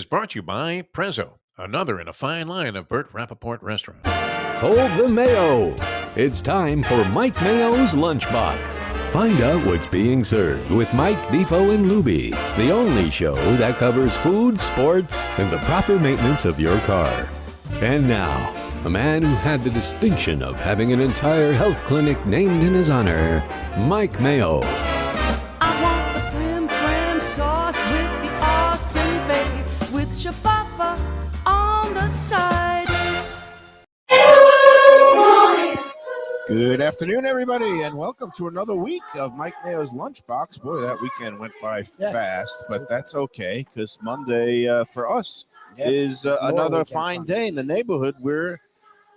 brought to you by Prezzo, another in a fine line of Burt Rappaport restaurants. Hold the Mayo. It's time for Mike Mayo's Lunchbox. Find out what's being served with Mike, Defo, and Lubie, the only show that covers food, sports, and the proper maintenance of your car. And now, a man who had the distinction of having an entire health clinic named in his honor, Mike Mayo. I want the flim sauce with the awesome fay, with shafafa on the side. Good afternoon, everybody, and welcome to another week of Mike Mayo's Lunchbox. Boy, that weekend went by fast, but that's okay, because Monday for us is another fine day in the neighborhood. We're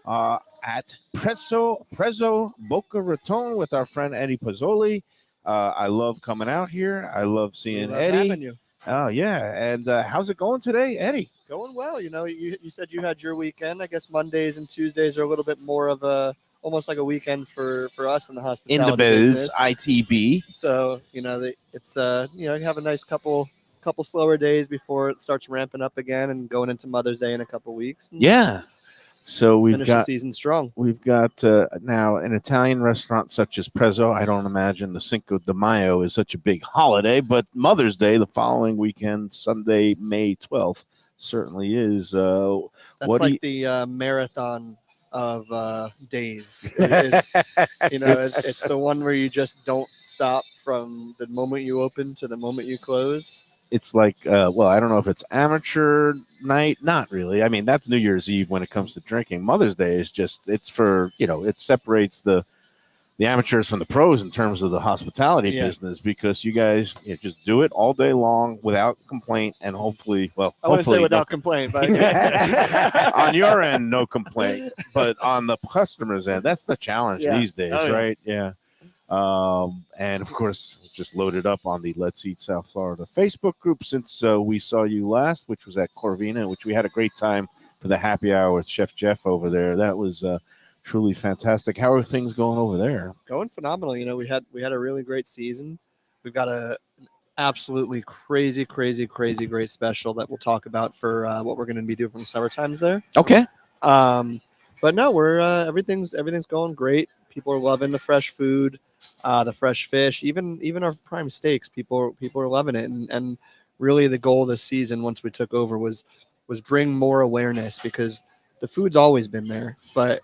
at Prezzo Boca Raton with our friend Eddie Pozzoli. I love coming out here. I love seeing Eddie. Having you. Oh, yeah. And how's it going today, Eddie? Going well. You know, you said you had your weekend. I guess Mondays and Tuesdays are a little bit more of almost like a weekend for us in the hospitality In the biz, business. ITB. So, it's you have a nice couple slower days before it starts ramping up again and going into Mother's Day in a couple weeks. Yeah. So we've finish got the season strong. We've got now an Italian restaurant such as Prezzo. I don't imagine the Cinco de Mayo is such a big holiday, but Mother's Day, the following weekend, Sunday, May 12th, certainly is. That's like the marathon of days. It's the one where you just don't stop from the moment you open to the moment you close. It's like, I don't know if it's amateur night. Not really. I mean, that's New Year's Eve when it comes to drinking. Mother's Day is just, it's for, it separates the amateurs from the pros in terms of the hospitality business, because you guys just do it all day long without complaint, and hopefully, I wouldn't say without complaint, but on your end, no complaint, but on the customer's end, that's the challenge these days, right? Yeah. And of course, just loaded up on the Let's Eat South Florida Facebook group since we saw you last, which was at Corvina, which we had a great time for the happy hour with Chef Jeff over there. That was truly fantastic. How are things going over there? Going phenomenal. We had a really great season. We've got an absolutely crazy great special that we'll talk about for what we're going to be doing from summer times there. Okay. But no, we're everything's going great. People are loving the fresh food, the fresh fish, even our prime steaks. People are loving it, and really the goal this season, once we took over, was bring more awareness, because the food's always been there, but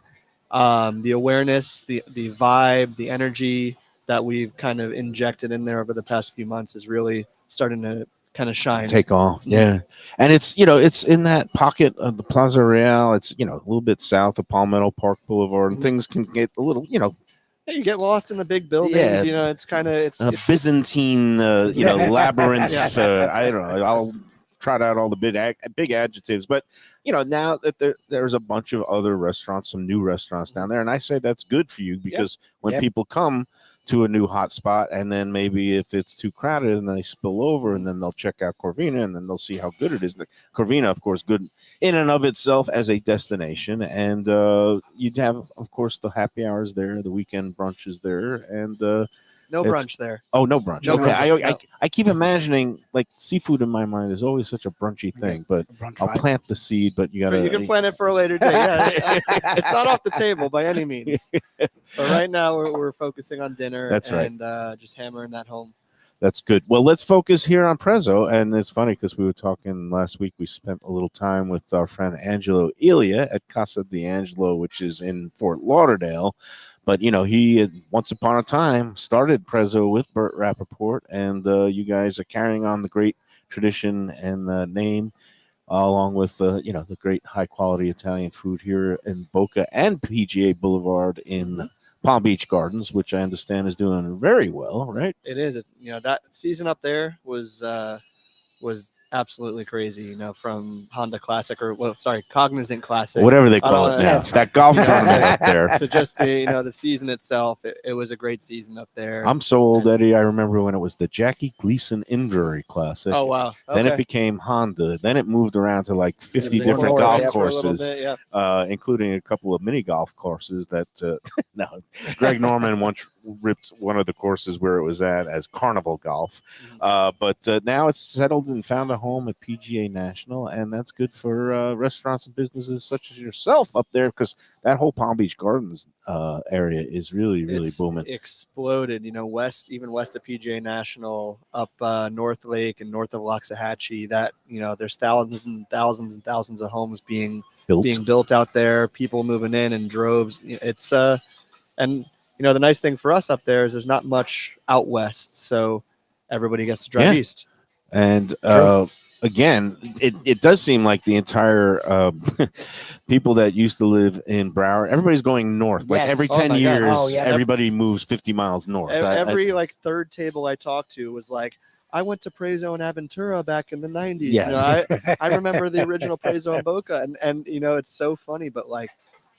the awareness, the vibe, the energy that we've kind of injected in there over the past few months is really starting to kind of shine, take off. Yeah. And it's it's in that pocket of the Plaza Real. It's a little bit south of Palmetto Park Boulevard, and things can get a little you get lost in the big buildings. It's kind of it's Byzantine labyrinth. I don't know, I'll trot out all the big adjectives, but now that there's a bunch of other restaurants, some new restaurants down there, and I say that's good for you, because when people come to a new hot spot, and then maybe if it's too crowded, and then they spill over, and then they'll check out Corvina, and then they'll see how good it is. Corvina, of course, good in and of itself as a destination, and you'd have, of course, the happy hours there, the weekend brunches there, and no brunch there. Oh, no brunch. No okay, brunch, I keep imagining, like, seafood in my mind is always such a brunchy thing, but I'll plant the seed. But you can plant it for a later day. Yeah, it's not off the table by any means. But right now we're focusing on dinner. That's right. And just hammering that home. That's good. Well, let's focus here on Prezzo. And it's funny, because we were talking last week. We spent a little time with our friend Angelo Elia at Casa D'Angelo, which is in Fort Lauderdale. But, he had, once upon a time, started Prezzo with Burt Rappaport, and you guys are carrying on the great tradition and the name, along with, the great high-quality Italian food here in Boca and PGA Boulevard in Palm Beach Gardens, which I understand is doing very well, right? It is. That season up there was absolutely crazy, from Honda Classic Cognizant Classic, whatever they call it now. That golf tournament up there. So just the season itself, it was a great season up there. I'm so old, Eddie. I remember when it was the Jackie Gleason Injury Classic. Oh, wow. Okay. Then it became Honda. Then it moved around to like 50 different golf courses, including a couple of mini golf courses that Greg Norman once ripped one of the courses where it was at as Carnival Golf. But now it's settled and found a home at PGA National, and that's good for restaurants and businesses such as yourself up there, because that whole Palm Beach Gardens area is really It's booming. exploded, even west of PGA National, up North Lake and north of Loxahatchee. That there's thousands and thousands and thousands of homes being built out there. People moving in droves. It's and the nice thing for us up there is there's not much out west, so everybody gets to drive east. And again, it does seem like the entire people that used to live in Broward, everybody's going north. Yes. Like every Oh 10 my God. years, Oh, yeah. everybody moves 50 miles north. Every third table I talked to was like, I went to Prezzo and Aventura back in the 90s. Yeah. I remember the original Prezzo and Boca, and it's so funny, but like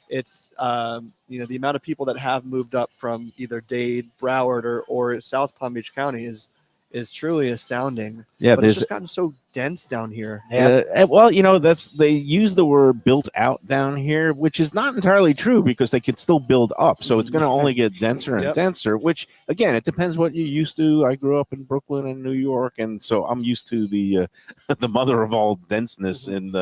it's the amount of people that have moved up from either Dade, Broward, or South Palm Beach County is truly astounding. Yeah, but it's just gotten so dense down here. Well, they use the word built out down here, which is not entirely true, because they can still build up. So it's going to only get denser and denser, which again, it depends what you're used to. I grew up in Brooklyn and New York, and so I'm used to the the mother of all denseness in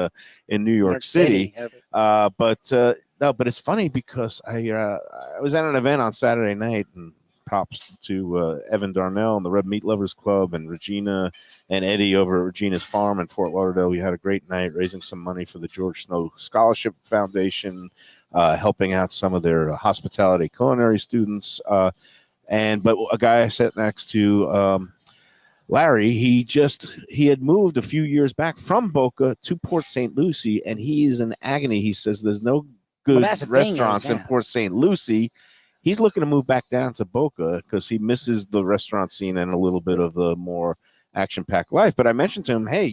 New York City. But it's funny because I was at an event on Saturday night, and props to Evan Darnell and the Red Meat Lovers Club and Regina and Eddie over at Regina's Farm in Fort Lauderdale. We had a great night raising some money for the George Snow Scholarship Foundation, helping out some of their hospitality culinary students. But a guy I sat next to, Larry, he had moved a few years back from Boca to Port St. Lucie, and he is in agony. He says there's no good restaurants in Port St. Lucie. He's looking to move back down to Boca because he misses the restaurant scene and a little bit of the more action-packed life. But I mentioned to him, hey,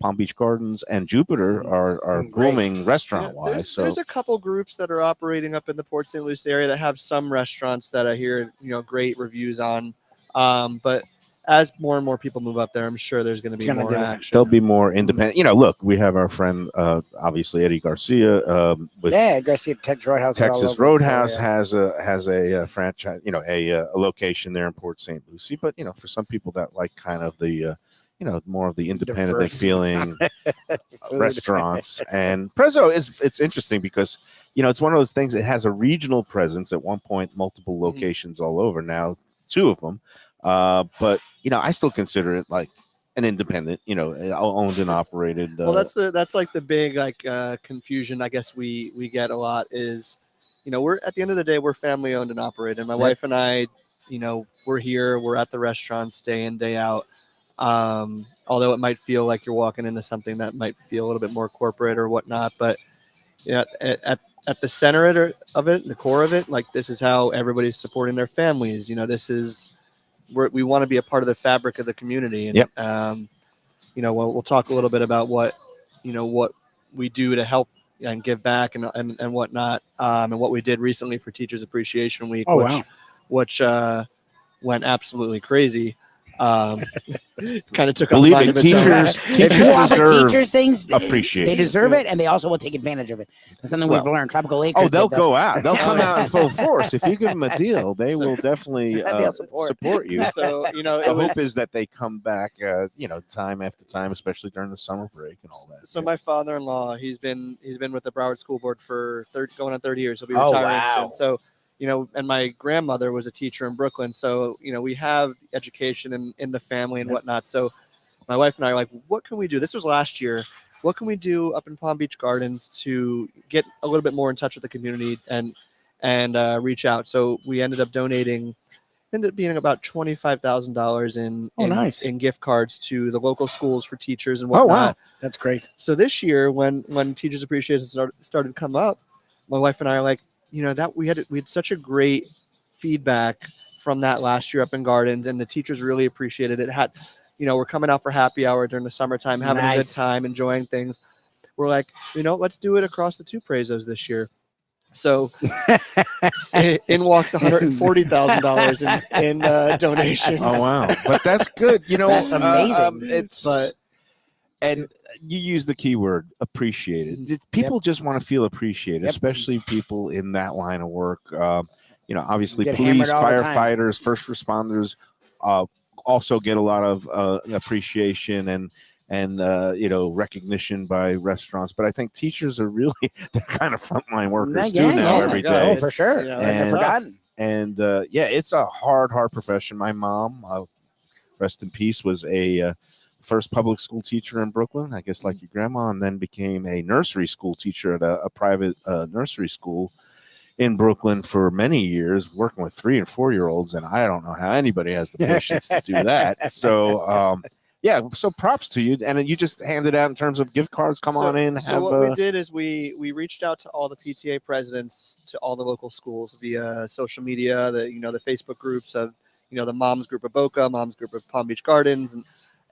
Palm Beach Gardens and Jupiter are booming restaurant-wise. There's a couple groups that are operating up in the Port St. Lucie area that have some restaurants that I hear great reviews on. But as more and more people move up there, I'm sure there's going to be more action. There'll be more independent. Look, we have our friend, obviously Eddie Garcia. Garcia Texas Roadhouse. Texas Roadhouse has a franchise, a location there in Port St. Lucie. But for some people that like kind of the more of the independent feeling restaurants. And Prezzo it's interesting because it's one of those things. It has a regional presence at one point, multiple locations all over. Now 2 of them. But I still consider it like an independent, owned and operated. Well, that's like the big confusion I guess we get a lot is, we're at the end of the day we're family owned and operated. My wife and I, we're here, we're at the restaurants day in day out. Although it might feel like you're walking into something that might feel a little bit more corporate or whatnot, but at the center of it, the core of it, like this is how everybody's supporting their families. This is. We want to be a part of the fabric of the community, and we'll talk a little bit about what we do to help and give back and whatnot, and what we did recently for Teachers Appreciation Week, which went absolutely crazy. Kind of took a believe mind it. of its own. Teachers If you offer deserve teachers things, appreciation. they deserve it, and they also will take advantage of it. That's something we've learned. Tropical Acres. Oh, they'll go out. They'll come out in full force. If you give them a deal, they will definitely support you. So the hope is that they come back, time after time, especially during the summer break and all that. So my father-in-law, he's been with the Broward School Board for going on 30 years. He'll be retiring soon. So. And my grandmother was a teacher in Brooklyn. So, we have education in the family and whatnot. So my wife and I are like, what can we do? This was last year. What can we do up in Palm Beach Gardens to get a little bit more in touch with the community and reach out? So we ended up being about $25,000 in gift cards to the local schools for teachers and whatnot. Oh, wow. That's great. So this year when Teachers Appreciation started to come up, my wife and I are like, that we had such a great feedback from that last year up in Gardens, and the teachers really appreciated it. We're coming out for happy hour during the summertime, having a good time, enjoying things. We're like, let's do it across the 2 Prezzos this year. So in walks $140,000 in donations. Oh wow! But that's good. That's amazing. And you use the keyword appreciated. People just want to feel appreciated, especially people in that line of work. obviously Get police, hammered all the time. firefighters, first responders also get a lot of appreciation and recognition by restaurants. But I think teachers are really they're kind of frontline workers too now every God, day. Oh, for sure. You know, And they're and- forgotten. And it's a hard profession. My mom, rest in peace, was a first public school teacher in Brooklyn, I guess like your grandma, and then became a nursery school teacher at a private nursery school in Brooklyn for many years, working with 3 and 4 year olds. And I don't know how anybody has the patience to do that. So, so props to you. And you just handed out in terms of gift cards. Come on in. So what we did is we reached out to all the PTA presidents, to all the local schools via social media, the Facebook groups of the Moms Group of Boca, Moms Group of Palm Beach Gardens,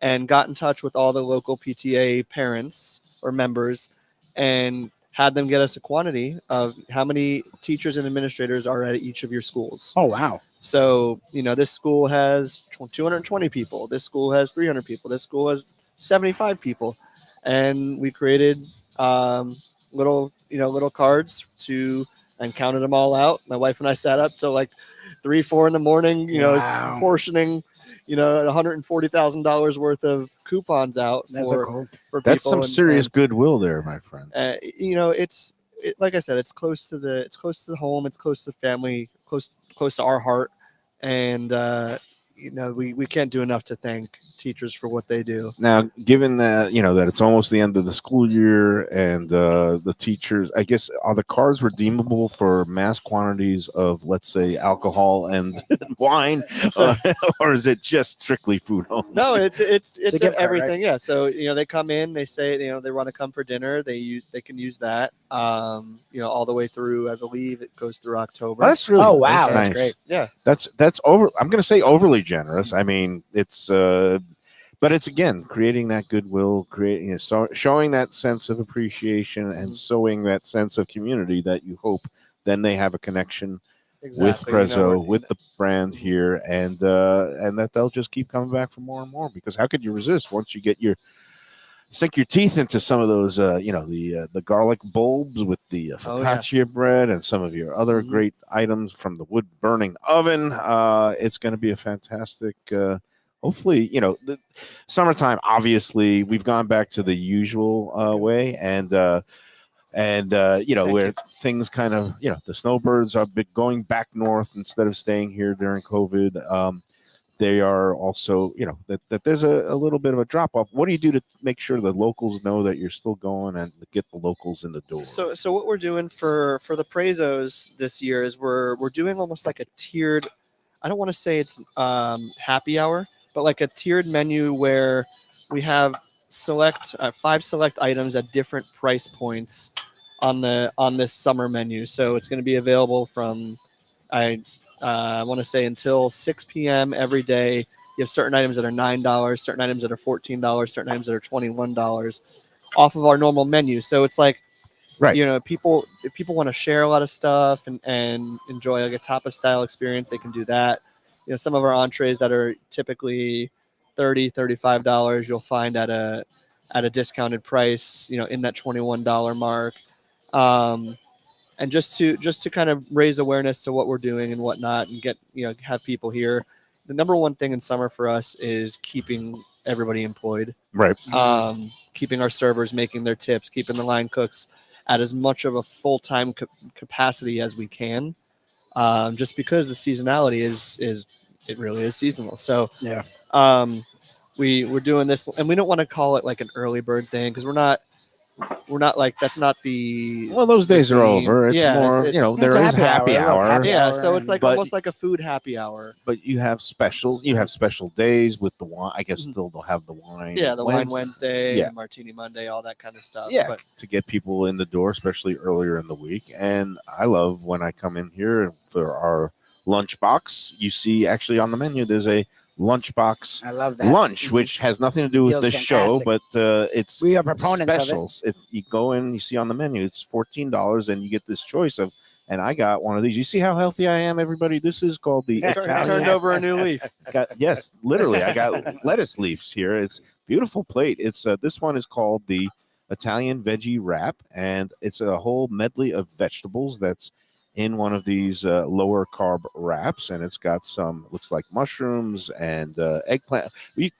and got in touch with all the local PTA parents or members and had them get us a quantity of how many teachers and administrators are at each of your schools. Oh, wow. So, this school has 220 people. This school has 300 people. This school has 75 people. And we created little cards and counted them all out. My wife and I sat up till like 3, 4 in the morning, Wow. portioning, $140,000 worth of coupons out That's for cool. That's people. some And- serious goodwill there, my friend. it's like I said, it's close to the home, it's close to the family, close to our heart, and we can't do enough to thank teachers for what they do. Now, given that that it's almost the end of the school year, and the teachers, I guess, are the cards redeemable for mass quantities of, let's say, alcohol and wine, or is it just strictly food only? No, it's a gift card, everything. Yeah. So they come in, they say they want to come for dinner. They can use that. All the way through. I believe it goes through October. That's really Oh, wow. that's That's nice. great. Yeah. That's over. I'm going to say overly generous. I mean, it's but it's again creating that goodwill, showing that sense of appreciation and sowing that sense of community that you hope then they have a connection Exactly. with Prezzo, with the brand here, and that they'll just keep coming back for more and more, because how could you resist once you get sink your teeth into some of those, the garlic bulbs with the focaccia bread and some of your other great items from the wood burning oven. It's going to be a fantastic, hopefully, the summertime, obviously we've gone back to the usual way, and where things kind of, the snowbirds are going back north instead of staying here during COVID. They are also, that there's a little bit of a drop off. What do you do to make sure the locals know that you're still going and get the locals in the door? So what we're doing for the Prezzos this year is we're doing almost like a tiered. I don't want to say it's happy hour, but like a tiered menu where we have 5 select items at different price points on this summer menu. So it's going to be available from I want to say until 6 p.m. every day. You have certain items that are $9, certain items that are $14, certain items that are $21 off of our normal menu. So it's like, right, if people want to share a lot of stuff and enjoy like a tapas style experience, they can do that. Some of our entrees that are typically $30-$35, you'll find at a discounted price, in that $21 mark. And just to kind of raise awareness to what we're doing and whatnot, and get have people here. The number one thing in summer for us is keeping everybody employed, right? Keeping our servers making their tips, keeping the line cooks at as much of a full-time capacity as we can, just because the seasonality is it really is seasonal. So Yeah. We're doing this, and we don't want to call it like an early bird thing, because we're not like, that's not the Those days are theme. over. It's more, there is happy hour. Yeah, so it's like but- almost like a food happy hour. But you have special days with the wine. I guess still they'll have the wine. Yeah, the Wine Wednesday, Yeah. Martini Monday, all that kind of stuff. Yeah, But to get people in the door, especially earlier in the week. And I love when I come in here for our lunchbox. You see, actually on the menu, there's a lunchbox I love that. lunch, which has nothing to do with Feels this show, fantastic. but it's We are proponents specials. You go in, you see on the menu, it's $14, and you get this choice of. And I got one of these. You see how healthy I am, everybody? This is called the Italian. turned over a new leaf. Yes, literally. I got lettuce leaves here. It's a beautiful plate. It's this one is called the Italian veggie wrap, and it's a whole medley of vegetables that's in one of these lower carb wraps, and it's got some, looks like mushrooms and eggplant. Do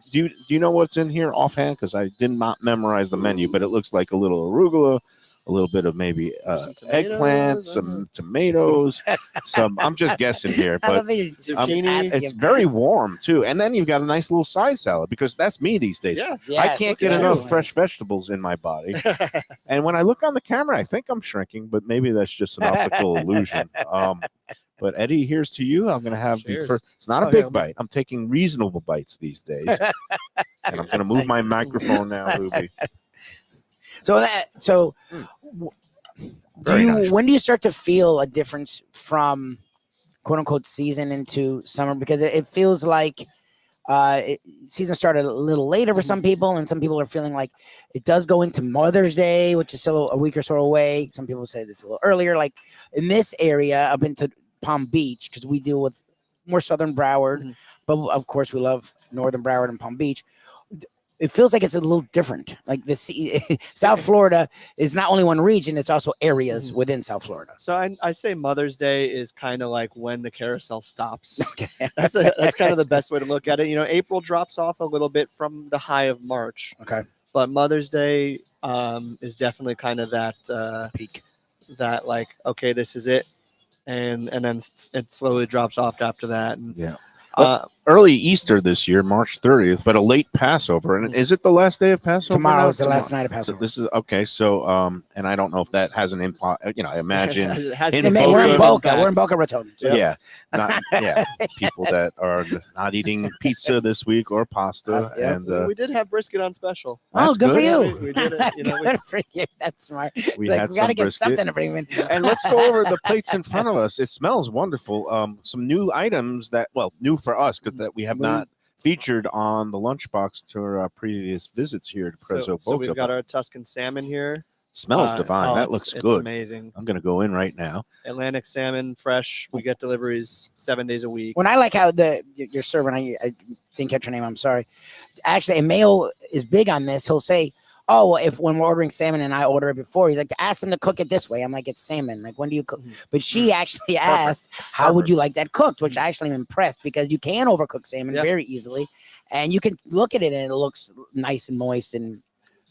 you know what's in here offhand? Because I did not memorize the menu, but it looks like a little arugula, a little bit of maybe Some eggplant, tomatoes, some tomatoes, some. I'm just guessing here, I but love it. Zucchini. it's very warm too. And then you've got a nice little side salad, because that's me these days. Yeah. I Yes, can't get true. enough fresh vegetables in my body. And when I look on the camera, I think I'm shrinking, but maybe that's just an optical illusion. But Eddie, here's to you. I'm going to have the Cheers. first. It's not a Oh, big yeah. bite. I'm taking reasonable bites these days. And I'm going to move my Thanks. microphone now, Lubie. So Very nice. when do you start to feel a difference from quote unquote season into summer? Because it feels like season started a little later for some people, and some people are feeling like it does go into Mother's Day, which is still a week or so away. Some people said it's a little earlier. Like in this area up into Palm Beach, because we deal with more southern Broward, but of course we love northern Broward and Palm Beach. It feels like it's a little different. Like South Florida is not only one region; it's also areas within South Florida. So I say Mother's Day is kind of like when the carousel stops. Okay. That's kind of the best way to look at it. April drops off a little bit from the high of March. Okay. But Mother's Day is definitely kind of that Peak. that like, okay, this is it, and then it slowly drops off after that. And Yeah. Early Easter this year, March 30th, but a late Passover. And is it the last day of Passover? Tomorrow now? is the last night of So Passover. this is okay. So, and I don't know if that has an impact. I imagine. It has in an Boca- We're in Boca. impact. We're in Boca Raton. So Yeah, people that are not eating pizza this week or pasta, Pasta, yeah. and We did have brisket on special. Oh, that's good for good. you. We did it. Good for you. That's smart. we Like, had we some got to get brisket. something to bring in. And let's go over the plates in front of us. It smells wonderful. Some new items that, well, new for us because that we have not featured on the lunchbox to our previous visits here to Prezzo Boca. So we've got our Tuscan salmon here. Smells divine. That looks it's good. amazing. I'm going to go in right now. Atlantic salmon, fresh. We get deliveries 7 days a week. When I like how your servant, I didn't catch your name. I'm sorry. Actually, and Mayo is big on this. He'll say, "Oh, well, if when we're ordering salmon and I order it before, he's like, ask them to cook it this way." I'm like, "It's salmon. Like, when do you cook?" But she actually asked, "How would you like that cooked?" Which actually I'm impressed because you can overcook salmon very easily, and you can look at it and it looks nice and moist and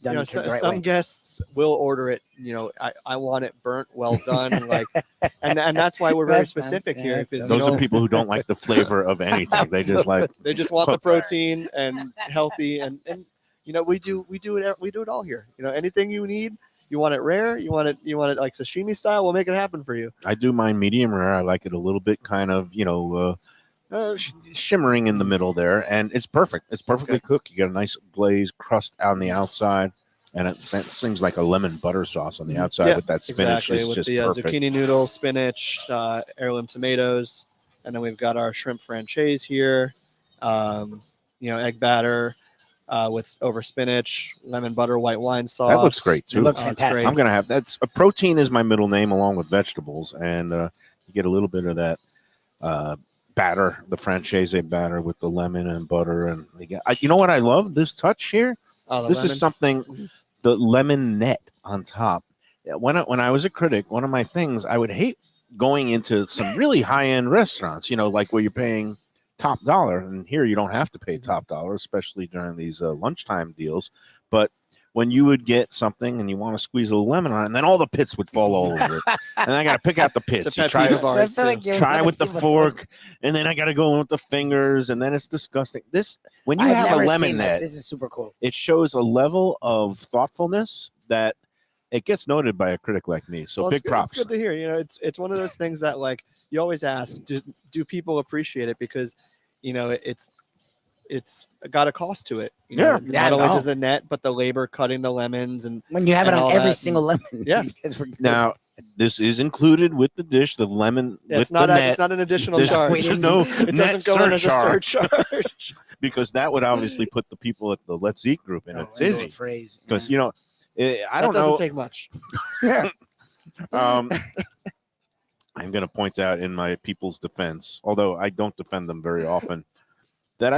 done. The right some way. guests will order it. I want it burnt, well done, like, and that's why we're very That's fine. specific Yeah, here. that's Because fine. Those are people who don't like the flavor of anything. They just like they just want the cooked. protein and healthy, and we do it all here. Anything you need. You want it rare? You want it like sashimi style? We'll make it happen for you. I do mine medium rare. I like it a little bit kind of, shimmering in the middle there, and it's perfect. It's perfectly cooked. You got a nice glazed crust on the outside, and it seems like a lemon butter sauce on the outside with that spinach. Exactly, It's with just the perfect. zucchini noodles, spinach, heirloom tomatoes, and then we've got our shrimp franchise here. Egg batter with over spinach, lemon butter, white wine sauce. That looks great too. It looks it's fantastic. great. I'm gonna have that's a protein is my middle name along with vegetables, and you get a little bit of that batter, the franchise batter with the lemon and butter, and you know what I love this touch here. Oh, the This lemon. is something, the lemon net on top. When I was a critic, one of my things I would hate going into some really high end restaurants, like where you're paying top dollar, and here you don't have to pay top dollar, especially during these lunchtime deals. But when you would get something and you want to squeeze a little lemon on it, and then all the pits would fall all over it, and I got to pick out the pits. It's a You pet try peeve of ours, So I feel too. like you're try one with of the people- fork, and then I got to go in with the fingers, and then it's disgusting. When you I've have a never lemon seen net, This is super cool. it shows a level of thoughtfulness that it gets noted by a critic like me. So Well, big it's good, props. It's good to hear. It's one of those things that, like, you always ask, do people appreciate it? Because it's got a cost to it. Yeah, Not only no. does the net, but the labor cutting the lemons and When you have it and on all every that, single lemon. Yeah. because we're- Now, this is included with the dish, the lemon with it's not the net. it's not an additional There's- charge. there's no it net doesn't go in as a surcharge. surcharge. Because that would obviously put the people at the Let's Eat group in a Oh, tizzy. phrase. Because, I That don't doesn't know. take much. I'm going to point out in my people's defense, although I don't defend them very often, that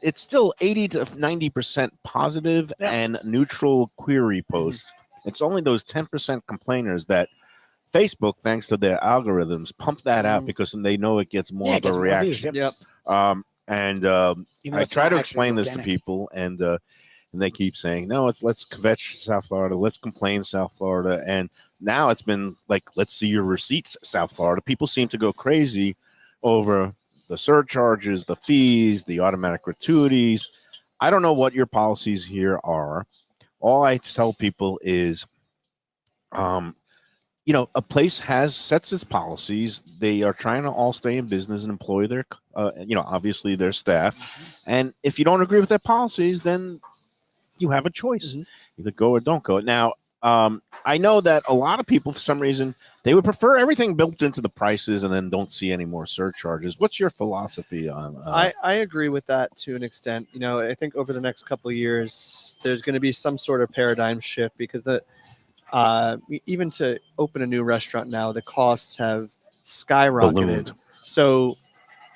it's still 80 to 90% positive and neutral query posts. It's only those 10% complainers that Facebook, thanks to their algorithms, pump that out Mm. because they know it gets more Yeah, it of gets a more views, reaction. yep. Yep. And Even though I it's try not to actually explain this to organic. people, and they keep saying, no, let's kvetch South Florida, let's complain South Florida, and now it's been like, let's see your receipts, South Florida. People seem to go crazy over the surcharges, the fees, the automatic gratuities. I don't know what your policies here are. All I tell people is, a place sets its policies. They are trying to all stay in business and employ their, obviously their staff. And if you don't agree with their policies, then you have a choice: Mhm. either go or don't go. Now, I know that a lot of people, for some reason, they would prefer everything built into the prices and then don't see any more surcharges. What's your philosophy on? I agree with that to an extent. I think over the next couple of years, there's going to be some sort of paradigm shift because even to open a new restaurant now, the costs have skyrocketed. Ballooned. So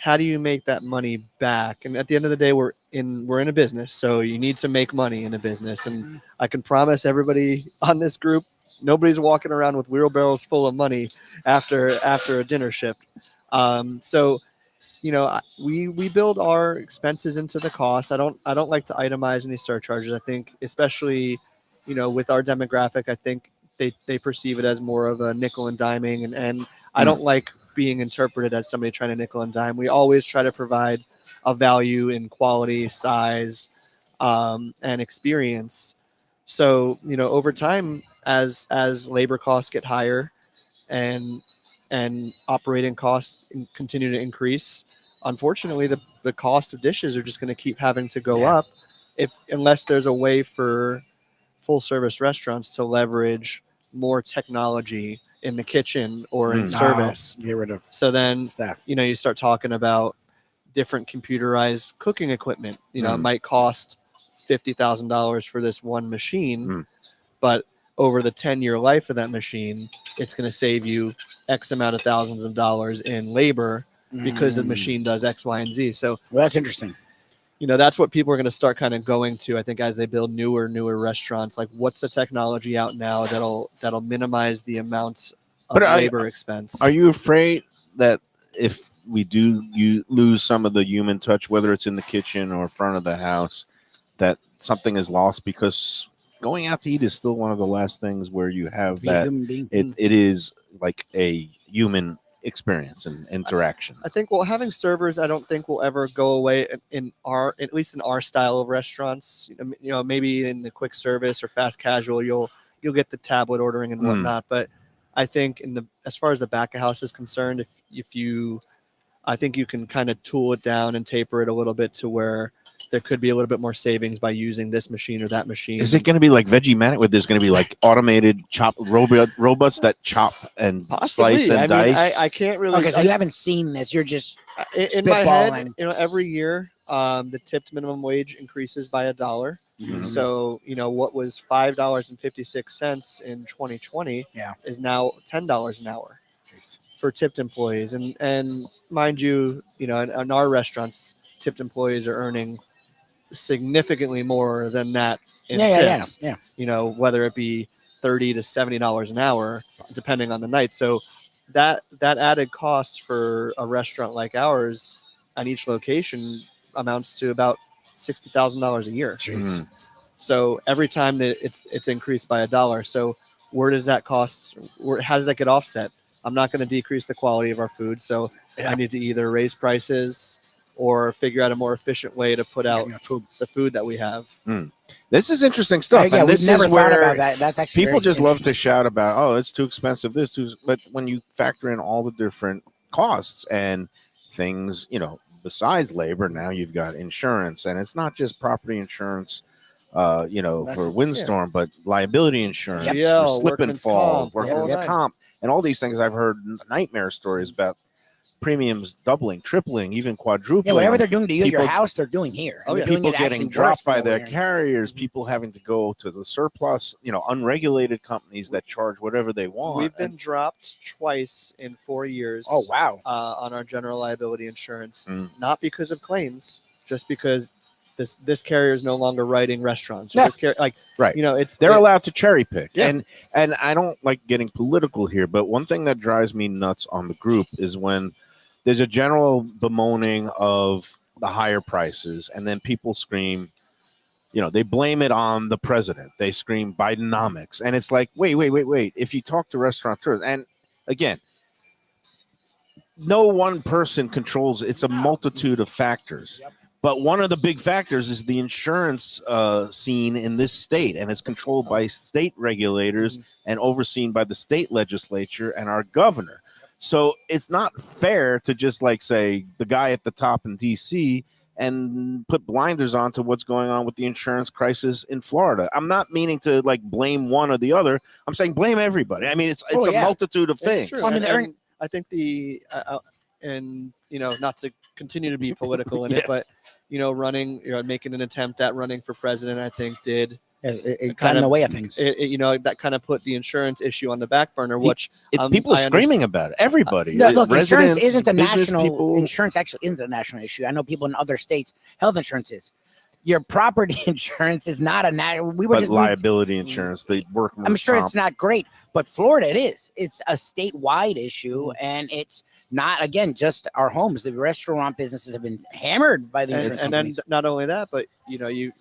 how do you make that money back? And at the end of the day, we're in a business, so you need to make money in a business. And I can promise everybody on this group, nobody's walking around with wheelbarrows full of money after a dinner shift. So we build our expenses into the cost. I don't like to itemize any surcharges. I think especially with our demographic, I think they perceive it as more of a nickel and diming, and I don't like being interpreted as somebody trying to nickel and dime. We always try to provide a value in quality, size, and experience. So over time, as labor costs get higher and operating costs continue to increase, unfortunately the cost of dishes are just going to keep having to go up unless there's a way for full service restaurants to leverage more technology in the kitchen or in service. Get rid of So then staff. you start talking about different computerized cooking equipment. It might cost $50,000 for this one machine, but over the 10-year life of that machine, it's going to save you X amount of thousands of dollars in labor because the machine does X, Y, and Z. So Well, that's interesting. that's what people are going to start kind of going to, I think, as they build newer restaurants. Like, what's the technology out now that'll minimize the amount of labor expense? Are you afraid that if we do you lose some of the human touch, whether it's in the kitchen or front of the house, that something is lost? Because going out to eat is still one of the last things where you have Be a that human being. it is like a human experience and interaction. I think having servers, I don't think will ever go away at least in our style of restaurants. Maybe in the quick service or fast casual, you'll get the tablet ordering and whatnot. But I think as far as the back of house is concerned, I think you can kind of tool it down and taper it a little bit to where there could be a little bit more savings by using this machine or that machine. Is it going to be like Vegemanic, where there's going to be like automated robots that chop and Possibly. slice and dice? I can't really. Okay, so you haven't seen this. You're just In my head, spitballing. every year, the tipped minimum wage increases by $1. Mhm. So, what was $5.56 in 2020 is now $10 an hour for tipped employees. And mind you, in our restaurants, tipped employees are earning significantly more than that in tips. Yeah. Whether it be $30 to $70 an hour, depending on the night. So that added cost for a restaurant like ours on each location amounts to about $60,000 a year. Jeez. So every time that it's increased by $1. So where does that cost? How does that get offset? I'm not going to decrease the quality of our food, so I need to either raise prices or figure out a more efficient way to put out the food that we have. This is interesting stuff. Yeah, and we've this never is thought where about that. That's actually people very just love to interesting. shout about, oh, it's too expensive, but when you factor in all the different costs and things, besides labor, now you've got insurance, and it's not just property insurance, for windstorm, but liability insurance, GL, for slip and workman's fall, comp, workman's comp, and all these things. I've heard nightmare stories about premiums doubling, tripling, even quadrupling. Yeah, whatever they're doing to you, your People- house, they're doing here. And they're doing People it getting actually dropped worse than by what their we're hearing. carriers, people having to go to the surplus, unregulated companies that charge whatever they want. We've been dropped twice in 4 years. Oh, wow. On our general liability insurance, not because of claims, just because this carrier is no longer writing restaurants. Or Yeah. this carrier, like, Right. it's They're allowed to cherry pick. Yeah. And I don't like getting political here, but one thing that drives me nuts on the group is when there's a general bemoaning of the higher prices, and then people scream, they blame it on the president. They scream Bidenomics. And it's like, wait. If you talk to restaurateurs, and again, no one person controls, it's a multitude of factors. Yep. But one of the big factors is the insurance scene in this state, and it's controlled by state regulators and overseen by the state legislature and our governor. So it's not fair to just like say the guy at the top in DC and put blinders on to what's going on with the insurance crisis in Florida. I'm not meaning to like blame one or the other. I'm saying blame everybody. I mean, it's a multitude of things. True. And I think not to continue to be political in it, but running, making an attempt at running for president, I think did it got in the way of things. That kind of put the insurance issue on the back burner, which people are screaming about it. Everybody. Look, insurance isn't a business national. people. Insurance actually isn't a national issue. I know people in other states, health insurance is. Your property insurance is not a national. Liability insurance, they work. I'm sure it's not great, but Florida it is. It's a statewide issue, and it's not again just our homes. The restaurant businesses have been hammered by the insurance companies. Then not only that, but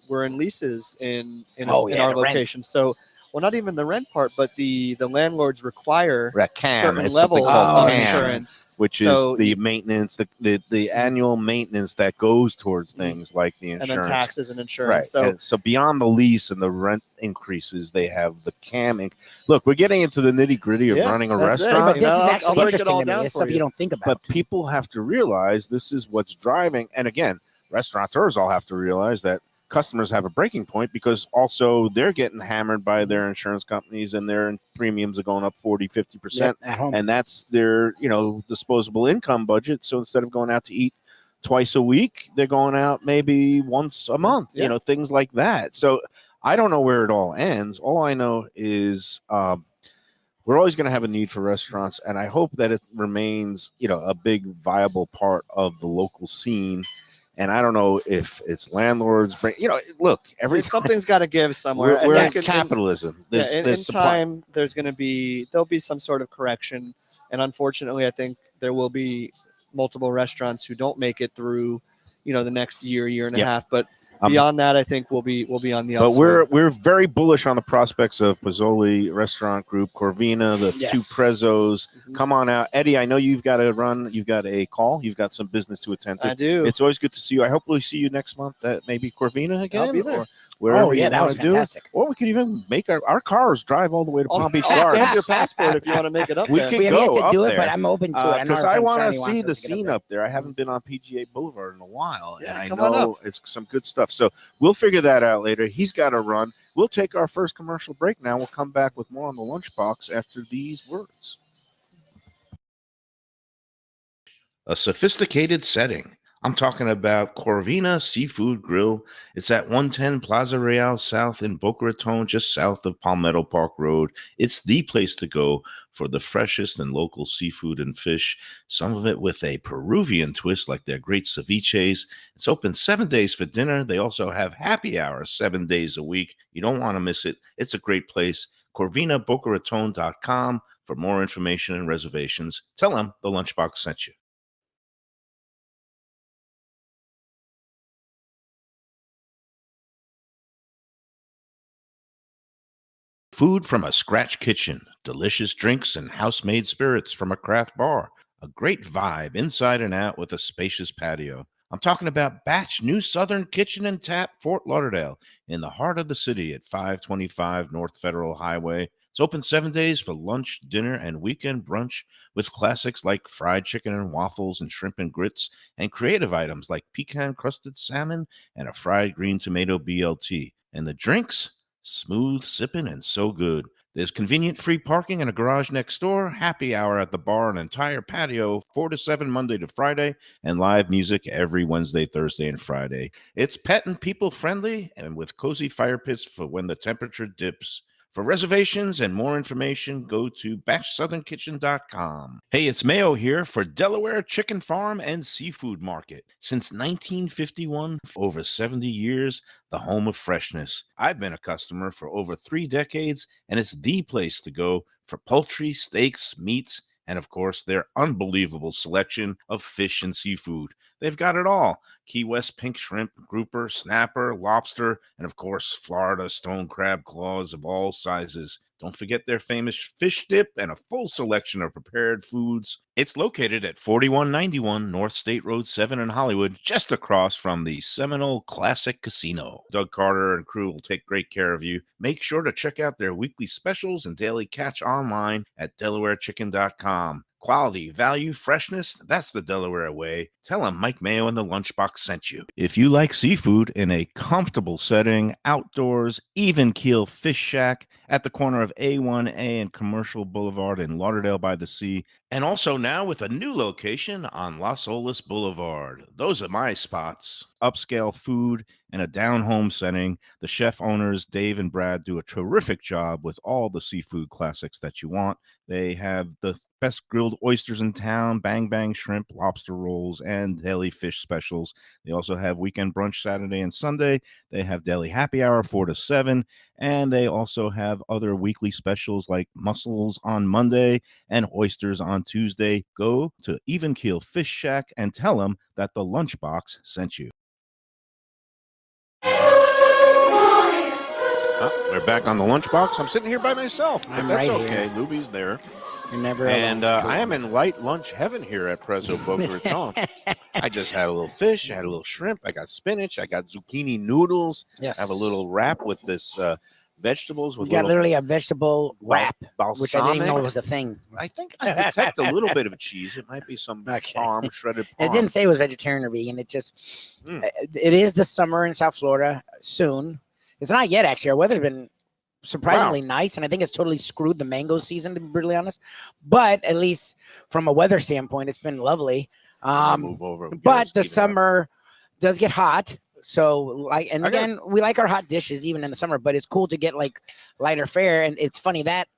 we're in leases in our location. So, well, not even the rent part, but the landlords require certain levels of insurance, which is the maintenance, the annual maintenance that goes towards things like the insurance, and then taxes and insurance. Right. So beyond the lease and the rent increases, they have the CAM. Look, we're getting into the nitty gritty of running a restaurant. But this is actually interesting to me. It's stuff you don't think about. But people have to realize this is what's driving. And again, restaurateurs all have to realize that customers have a breaking point because also they're getting hammered by their insurance companies and their premiums are going up 40-50% at home. And that's their disposable income budget. So instead of going out to eat twice a week, they're going out maybe once a month, things like that. So I don't know where it all ends. All I know is we're always going to have a need for restaurants, and I hope that it remains a big viable part of the local scene. And I don't know if it's landlords bring, look, something's got to give somewhere. We're in capitalism. In time, there'll be some sort of correction. And unfortunately, I think there will be multiple restaurants who don't make it through, the next year and a half. But beyond that, I think we'll be on the upswing. But we're very bullish on the prospects of Pozzoli Restaurant Group, Corvina, the two Prezzos. Come on out. Eddie, I know you've got to run. You've got a call. You've got some business to attend to. I do. It's always good to see you. I hope we'll see you next month at maybe Corvina again. I'll be there. That was fantastic. Or we could even make our cars drive all the way to Palm Beach I'll Gardens. stamp your passport if you want to make it up there. We have yet to do it, but I'm open to it. Because I want to see the scene up there. I haven't been on PGA Boulevard in a while, and I know it's some good stuff. So we'll figure that out later. He's got to run. We'll take our first commercial break now. We'll come back with more on the Lunchbox after these words. A sophisticated setting. I'm talking about Corvina Seafood Grill. It's at 110 Plaza Real South in Boca Raton, just south of Palmetto Park Road. It's the place to go for the freshest and local seafood and fish, some of it with a Peruvian twist like their great ceviches. It's open 7 days for dinner. They also have happy hours 7 days a week. You don't want to miss it. It's a great place. CorvinaBocaRaton.com for more information and reservations. Tell them the Lunchbox sent you. Food from a scratch kitchen, delicious drinks and house-made spirits from a craft bar, a great vibe inside and out with a spacious patio. I'm talking about Batch New Southern Kitchen and Tap, Fort Lauderdale, in the heart of the city at 525 North Federal Highway. It's open 7 days for lunch, dinner, and weekend brunch with classics like fried chicken and waffles and shrimp and grits, and creative items like pecan-crusted salmon and a fried green tomato BLT. And the drinks? Smooth sipping and so good. There's convenient free parking and a garage next door, happy hour at the bar, an entire patio, 4 to 7 Monday to Friday, and live music every Wednesday, Thursday, and Friday. It's pet and people friendly and with cozy fire pits for when the temperature dips. For reservations and more information, go to bashsouthernkitchen.com. Hey, it's Mayo here for Delaware Chicken Farm and Seafood Market. Since 1951, for over 70 years, the home of freshness. I've been a customer for over 3 decades, and it's the place to go for poultry, steaks, meats, and of course, their unbelievable selection of fish and seafood. They've got it all. Key West pink shrimp, grouper, snapper, lobster, and of course, Florida stone crab claws of all sizes. Don't forget their famous fish dip and a full selection of prepared foods. It's located at 4191 North State Road 7 in Hollywood, just across from the Seminole Classic Casino. Doug Carter and crew will take great care of you. Make sure to check out their weekly specials and daily catch online at DelawareChicken.com. Quality, value, freshness, that's the Delaware way. Tell them Mike Mayo and the Lunchbox sent you. If you like seafood in a comfortable setting, outdoors, even keel fish shack at the corner of A1A and Commercial Boulevard in Lauderdale by the Sea, and also now with a new location on Las Olas Boulevard. Those are my spots. Upscale food in a down-home setting. The chef owners, Dave and Brad, do a terrific job with all the seafood classics that you want. They have the best grilled oysters in town, bang bang shrimp, lobster rolls, and deli fish specials. They also have weekend brunch Saturday and Sunday. They have deli happy hour 4 to 7, and they also have other weekly specials like mussels on Monday and oysters on Tuesday. Go to Even Keel Fish Shack and tell them that the Lunchbox sent you. We're back on the Lunchbox. I'm sitting here by myself, but I'm that's right okay. here. Lubie's there. You're never And alone. I am in light lunch heaven here at Prezzo Boca Raton. I just had a little fish, I had a little shrimp, I got spinach, I got zucchini noodles. Yes. I have a little wrap with this vegetables with You got little literally a vegetable wrap, which I didn't even know balsamic. was a thing. I think I detect a little bit of cheese. It might be some Okay. parm, shredded It parm. didn't say it was vegetarian or vegan. It just, Mm. it is the summer in South Florida soon. It's not yet, actually. Our weather's been surprisingly nice, and I think it's totally screwed the mango season, to be brutally honest. But at least from a weather standpoint, it's been lovely. Move over. But the Yes, summer does get hot. So, like, and I got- again, we like our hot dishes even in the summer, but it's cool to get like lighter fare. And it's funny that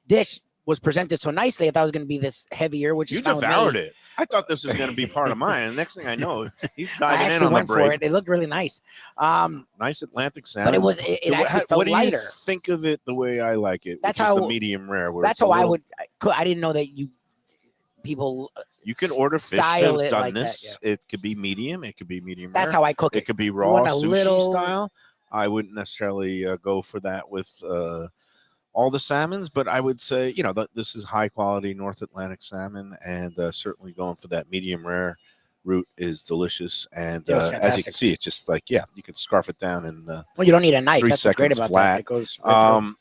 dish was presented so nicely. I thought it was going to be this heavier, which You is fine with me. devoured it. I thought this was going to be part of mine. And next thing I know, he's I diving in actually on the went for break. it. It looked really nice. Nice Atlantic salmon. But it was it So actually felt what do lighter. you think of it the way I like it? That's which is the how- medium rare. Where That's it's a how I little- would. I didn't know that people. You can order fish style to it like that, doneness. It could be medium. It could be medium That's rare. how I cook It it. could be You raw want a sushi little- style. I wouldn't necessarily go for that with all the salmons, but I would say, this is high quality North Atlantic salmon, and certainly going for that medium rare route is delicious. And It was as you can fantastic. see, it's just like, you can scarf it down and Well, you don't need a knife. 3 That's what's great seconds about flat. that. It goes right through.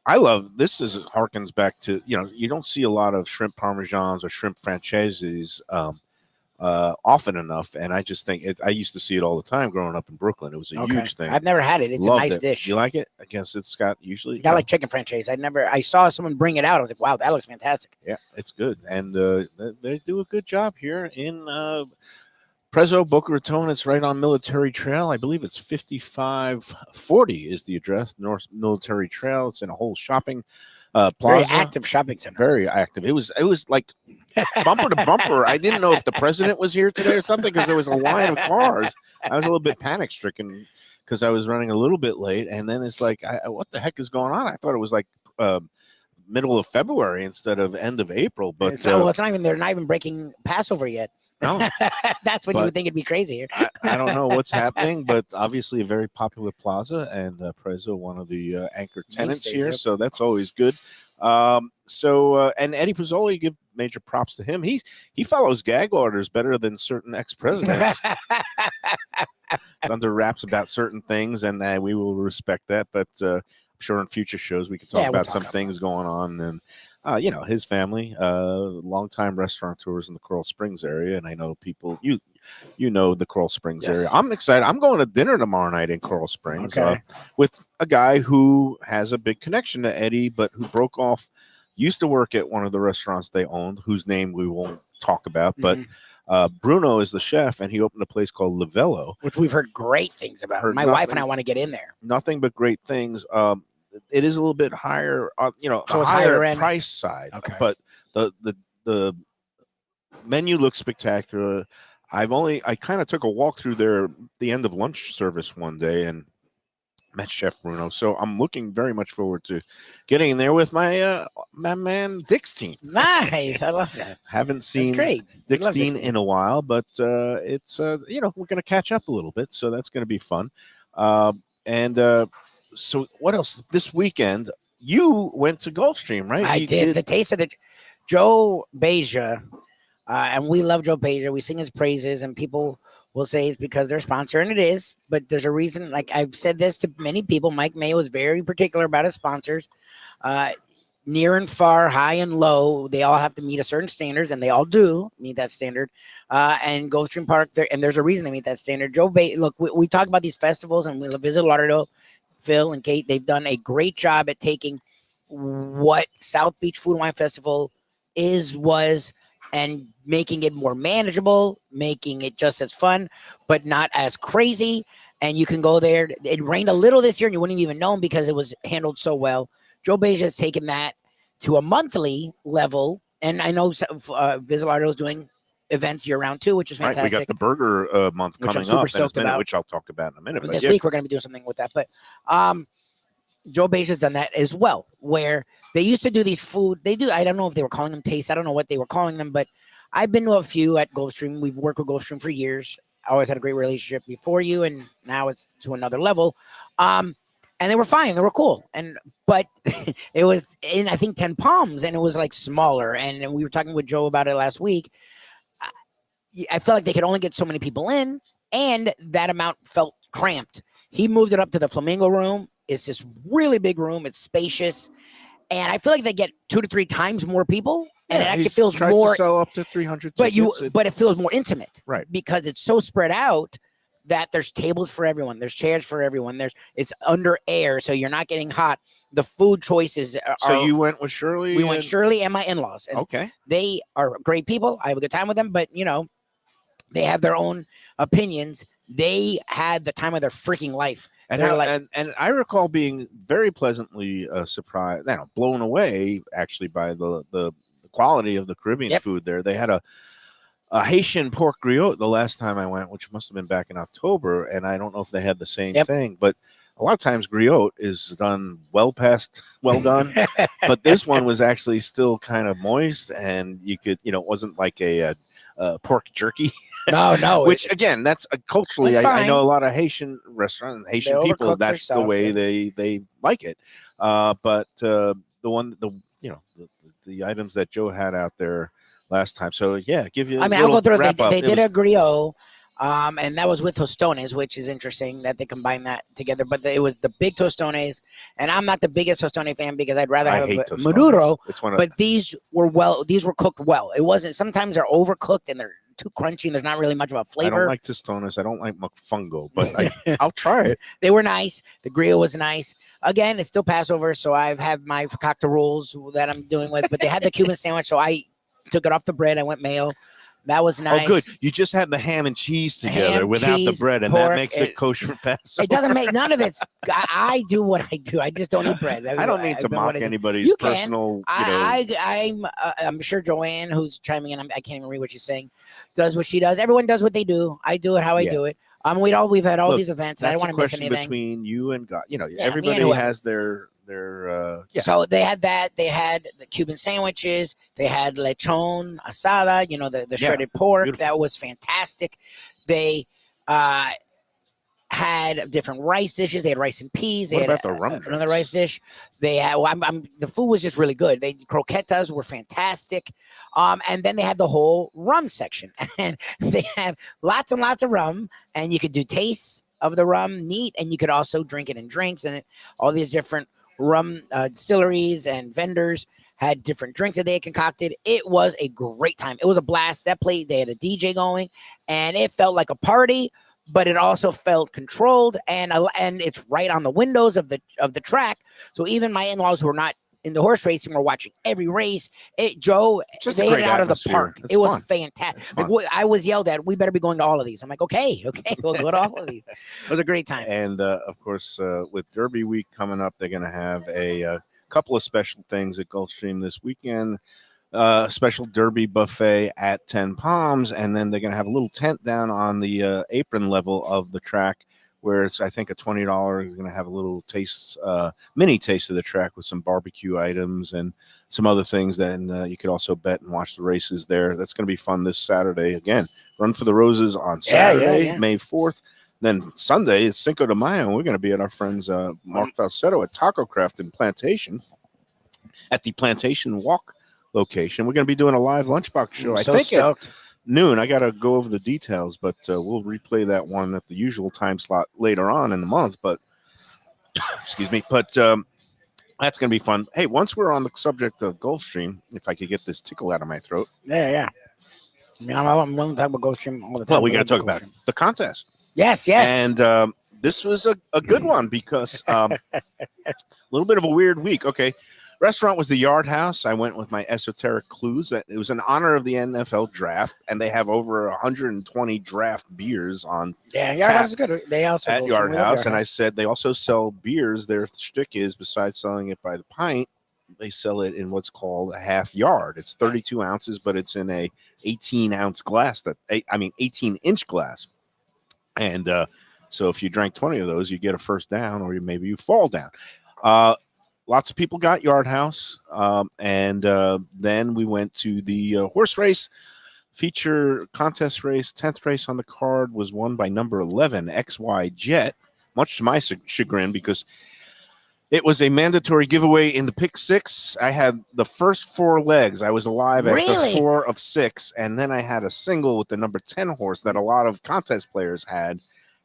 I love this. Is harkens back to you don't see a lot of shrimp parmesans or shrimp franchises often enough, and I just think I used to see it all the time growing up in Brooklyn. It was a huge thing. I've never had it. It's Loved a nice it. dish. You like it? I guess it's got usually. I like chicken franchise. I saw someone bring it out. I was like, wow, that looks fantastic. Yeah, it's good, and they do a good job here in Prezzo Boca Raton. It's right on Military Trail. I believe it's 5540 is the address. North Military Trail. It's in a whole shopping Very plaza. active shopping center. Very active. It was like bumper to bumper. I didn't know if the president was here today or something because there was a line of cars. I was a little bit panic stricken because I was running a little bit late, and then it's like, what the heck is going on? I thought it was like middle of February instead of end of April. But It's not even. They're not even breaking Passover yet. no, That's when But- you would think it'd be crazier. I don't know what's happening, but obviously a very popular plaza, and Prezzo, one of the anchor tenants Mainstays, here, yep. so that's always good. And Eddie Pizzoli, give major props to him. He follows gag orders better than certain ex-presidents. It's under wraps about certain things, and we will respect that. But I'm sure in future shows we can talk Yeah, we'll about talk some about things going on. And his family, longtime restaurateurs in the Coral Springs area, and I know people you know the Coral Springs Yes. area. I'm excited. I'm going to dinner tomorrow night in Coral Springs Okay. with a guy who has a big connection to Eddie, but who broke off. Used to work at one of the restaurants they owned, whose name we won't talk about, but. Bruno is the chef, and he opened a place called Livello. Which we've heard great things about. Heard My wife nothing. and I want to get in there. Nothing but great things. it is a little bit higher, So the it's higher higher end? price side. Okay. But the menu looks spectacular. I kind of took a walk through the end of lunch service one day and met Chef Bruno. So I'm looking very much forward to getting in there with my man Dixteen. Nice. I love that. Haven't That's seen great. We love Dixteen Dixteen. in a while, but it's we're going to catch up a little bit, so that's going to be fun. So what else this weekend? You went to Gulfstream, right? I You did. The taste of the Joe Beja, and we love Joe Beja. We sing his praises, and people will say it's because they're sponsor, and it is. But there's a reason. Like I've said this to many people, Mike Mayo is very particular about his sponsors. Near and far, high and low, they all have to meet a certain standard, and they all do meet that standard. And Gulfstream Park, and there's a reason they meet that standard. Joe Beja, look, we talk about these festivals, and we visit Lauderdale. Phil and Kate, they've done a great job at taking what South Beach Food and Wine Festival was, and making it more manageable, making it just as fun, but not as crazy. And you can go there. It rained a little this year, and you wouldn't even know because it was handled so well. Joe Beja has taken that to a monthly level, and I know Visit Lauderdale is doing events year round too, which is fantastic. Right, we got the burger month Which I'm coming super up in a stoked minute, about. which I'll talk about in a minute. But This yeah, week we're going to be doing something with that, but Joe Beja's done that as well, where they used to do these food. They do. I don't know if they were calling them tastes. I don't know what they were calling them, but I've been to a few at Gulfstream. We've worked with Gulfstream for years. I always had a great relationship before you, and now it's to another level. And they were fine. They were cool. But it was in, I think, 10 Palms, and it was like smaller. And we were talking with Joe about it last week. I felt like they could only get so many people in, and that amount felt cramped. He moved it up to the Flamingo Room. It's this really big room. It's spacious. And I feel like they get 2 to 3 times more people. And it actually feels tries more. to sell up to 300 But tickets. but it feels more intimate, Right. Because it's so spread out that there's tables for everyone, there's chairs for everyone, it's under air, so you're not getting hot. The food choices are. So you went with Shirley? We went Shirley and my in-laws, and Okay. they are great people. I have a good time with them, but they have their own opinions. They had the time of their freaking life. And and I recall being very pleasantly surprised, blown away actually by the quality of the Caribbean food there. They had a Haitian pork griot the last time I went, which must have been back in October, and I don't know if they had the same thing, but a lot of times griot is done well done, but this one was actually still kind of moist, and you could, it wasn't like a pork jerky. No. Which again, that's culturally, It's I know a fine. lot of Haitian restaurants, and Haitian They people. overcook their That's the stuff, way yeah. they like it. But the items that Joe had out there last time. So yeah, give you. I mean, I'll go through it. wrap up. They It did was- a griot, and that was with tostones, which is interesting that they combine that together. But it was the big tostones, and I'm not the biggest tostone fan because I'd rather I have hate a tostones. Maduro. It's one of But these were cooked well. It wasn't. Sometimes they're overcooked and they're too crunchy, and there's not really much of a I flavor. don't like tostones. I don't like mofongo, but I'll try it. They were nice. The grill was nice. Again, it's still Passover, so I've had my fakakta rolls that I'm doing with. But they had the Cuban sandwich, so I took it off the bread. I went mayo. That was nice. Oh, good. You just had the ham and cheese together Ham, without cheese, the bread, and pork, that makes it kosher for Passover. It doesn't make none of it's. I do what I do. I just don't eat bread. I don't mean to mock anybody's You can. personal. I'm sure Joanne, who's chiming in, I can't even read what she's saying, does what she does. Everyone does what they do. I do it how I do it. We've had all these events, and I That's don't a want to miss question anything. between you and God. me and Everybody whoever. has their. So they had that. They had the Cuban sandwiches. They had lechon asada. The shredded pork. Beautiful. That was fantastic. They had different rice dishes. They had rice and peas. They What had about the rum another drinks? rice dish. They had. The food was just really good. Croquetas were fantastic. And then they had the whole rum section, and they had lots and lots of rum, and you could do tastes of the rum neat, and you could also drink it in drinks, and all these different rum distilleries and vendors had different drinks that they had concocted. It was a great time. It was a blast. They had a DJ going, and it felt like a party, but it also felt controlled, and it's right on the windows of the track. So even my in-laws who are not in the horse racing, we're watching every race. Joe, Just a they hit great it out of the atmosphere. park. It's It was fun. fantastic. It's Like, fun. I was yelled at, we better be going to all of these. I'm like, okay, we'll go to all of these. It was a great time. And of course, with Derby Week coming up, they're going to have a couple of special things at Gulfstream this weekend. Special Derby buffet at 10 Palms, and then they're going to have a little tent down on the apron level of the track, where it's, I think, a $20. You're going to have a little taste, mini taste of the track with some barbecue items and some other things. Then you could also bet and watch the races there. That's going to be fun this Saturday. Again, Run for the Roses on Saturday, May 4th. Then Sunday, it's Cinco de Mayo, and we're going to be at our friend's Mark Falsetto at Taco Craft in Plantation at the Plantation Walk location. We're going to be doing a live lunchbox show. I'm I so think stoked. at noon. I got to go over the details, but we'll replay that one at the usual time slot later on in the month. But excuse me, but that's going to be fun. Hey, once we're on the subject of Gulfstream, if I could get this tickle out of my throat. Yeah. I mean, I'm willing to talk about Gulfstream all the time. Well, we got to talk about the contest. Yes. And this was a good one because a little bit of a weird week. Okay. Restaurant was the Yard House. I went with my esoteric clues. That it was in honor of the NFL draft, and they have over 120 draft beers on Yard tap House is good. They also at go Yard somewhere House. Yard And I House. said they also sell beers. Their shtick is, besides selling it by the pint, they sell it in what's called a half yard. It's 32 ounces, but it's in a 18-ounce glass. 18-inch glass. And so if you drank 20 of those, you get a first down, or maybe you fall down. Lots of people got Yard House. And then we went to the horse race feature contest race. 10th race on the card was won by number 11, XY Jet, much to my chagrin, because it was a mandatory giveaway in the pick six. I had the first 4 legs. I was alive after Really? 4 of 6. And then I had a single with the number 10 horse that a lot of contest players had.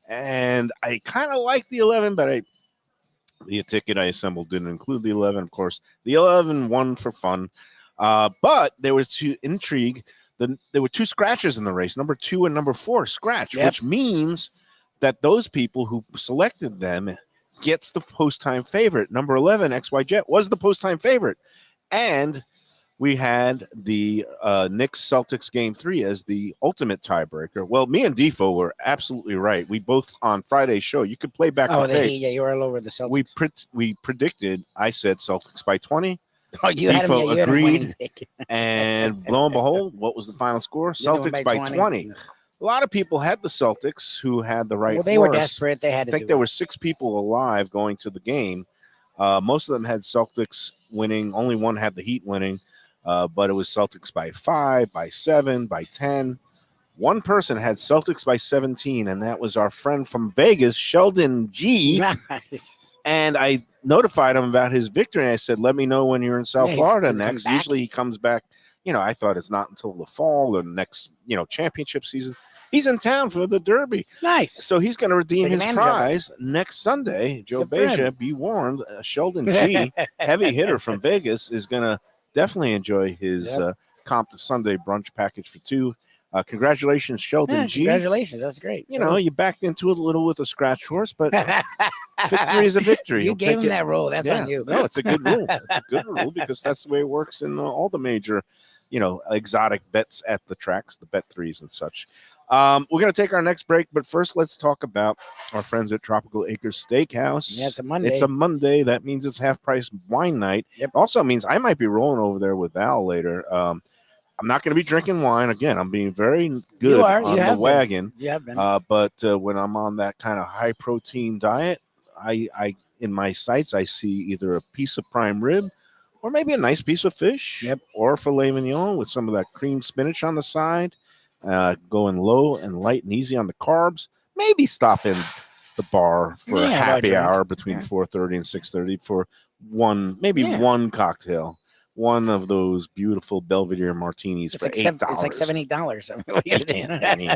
And I kind of liked the 11, but the ticket I assembled didn't include the 11, of course. The 11 won for fun. But there was intrigue. There were 2 scratches in the race, number 2 and number 4 scratch, which means that those people who selected them gets the post-time favorite. Number 11, XY Jet, was the post-time favorite. And we had the Knicks Celtics game 3 as the ultimate tiebreaker. Well, me and Defo were absolutely right. We both, on Friday's show, you could play back the tape. You were all over the Celtics. We predicted, I said Celtics by 20. You had him, Defo you had him agreed. winning big. And lo and behold, what was the final score? You had him Celtics by 20. A lot of people had the Celtics who had the right Well, they were horse. desperate. They had to I think do there it. were 6 people alive going to the game. Most of them had Celtics winning. Only one had the Heat winning, but it was Celtics by 5, by 7, by 10. One person had Celtics by 17, and that was our friend from Vegas, Sheldon G. Nice. And I notified him about his victory. And I said, let me know when you're in South Yeah, Florida he's coming next. back. Usually he comes back. I thought it's not until the fall or next, championship season. He's in town for the Derby. Nice. So he's going to redeem Take his advantage of it. prize next Sunday. Joe Good for him. Beja, be warned. Sheldon G, heavy hitter from Vegas, is going to definitely enjoy his comp to Sunday brunch package for 2. Congratulations, Sheldon G. Congratulations. That's great. You backed into it a little with a scratch horse, but victory is a victory. You You'll gave take him that role. That's on you. No, it's a good rule. It's a good rule because that's the way it works in all the major, exotic bets at the tracks, the bet threes and such. We're going to take our next break, but first let's talk about our friends at Tropical Acres Steakhouse. Yeah, it's a Monday. It's a Monday. That means it's half-price wine night. Yep. Also means I might be rolling over there with Val later. I'm not going to be drinking wine. Again, I'm being very good You are. on You the have been. wagon. You have been. But when I'm on that kind of high-protein diet, I in my sights, I see either a piece of prime rib or maybe a nice piece of fish or filet mignon with some of that cream spinach on the side, going low and light and easy on the carbs. Maybe stop in the bar for a happy hour between 4:30 and 6:30 for one cocktail. One of those beautiful Belvedere martinis for $8. It's like $7, $8. I mean,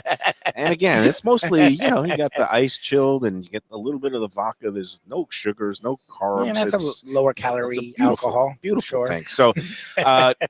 and again, it's mostly, you got the ice chilled and you get a little bit of the vodka. There's no sugars, no carbs. Yeah, that's It's a lower it's a calorie beautiful, alcohol. Beautiful Sure. thing. So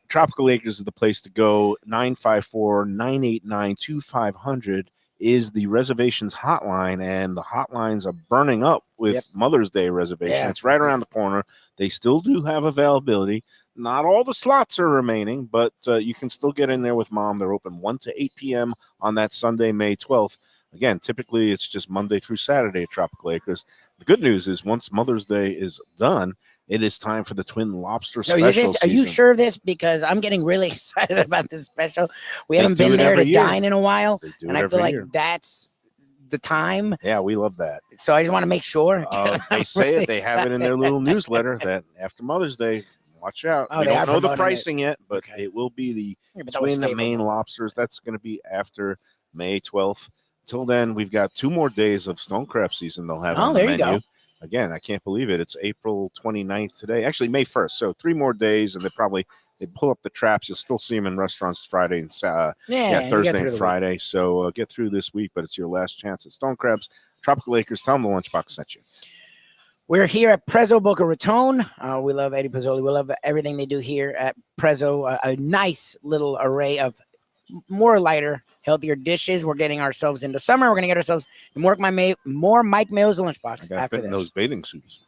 Tropical Acres is the place to go. 954-989-2500. is the reservations hotline, and the hotlines are burning up with Yep. Mother's Day reservation. Yeah. It's right around the corner. They still do have availability. Not all the slots are remaining, but you can still get in there with Mom. They're open 1 to 8 p.m. on that Sunday, May 12th. Again, typically it's just Monday through Saturday at Tropical Acres. The good news is once Mother's Day is done, it is time for the Twin Lobster So special are you season. sure of this? Because I'm getting really excited about this special. We They haven't do been it there to every year. dine in a while, They do and it I feel every like year. that's the time. Yeah, we love that. So I just want to make sure. They say really it. They have it in their little newsletter that after Mother's Day, watch out. Oh, We they don't are know the promoting it. pricing yet, but Okay. it will be the It's always Twin Maine favorable. Lobsters. That's going to be after May 12th. Till then, we've got 2 more days of stone crab season they'll have Oh, on the there you menu. go. Again, I can't believe it. It's April 29th today. Actually, May 1st. So 3 more days, and they pull up the traps. You'll still see them in restaurants Friday and Yeah, you Thursday get through and the week. Friday. So get through this week, but it's your last chance at stone crabs. Tropical Acres, tell them the Lunchbox sent you. We're here at Prezzo Boca Raton. We love Eddie Pizzoli. We love everything they do here at Prezzo. A nice little array of more lighter, healthier dishes. We're getting ourselves into summer. We're going to get ourselves more Mike Mayo's Lunchbox I got to after fit in those this. bathing suits.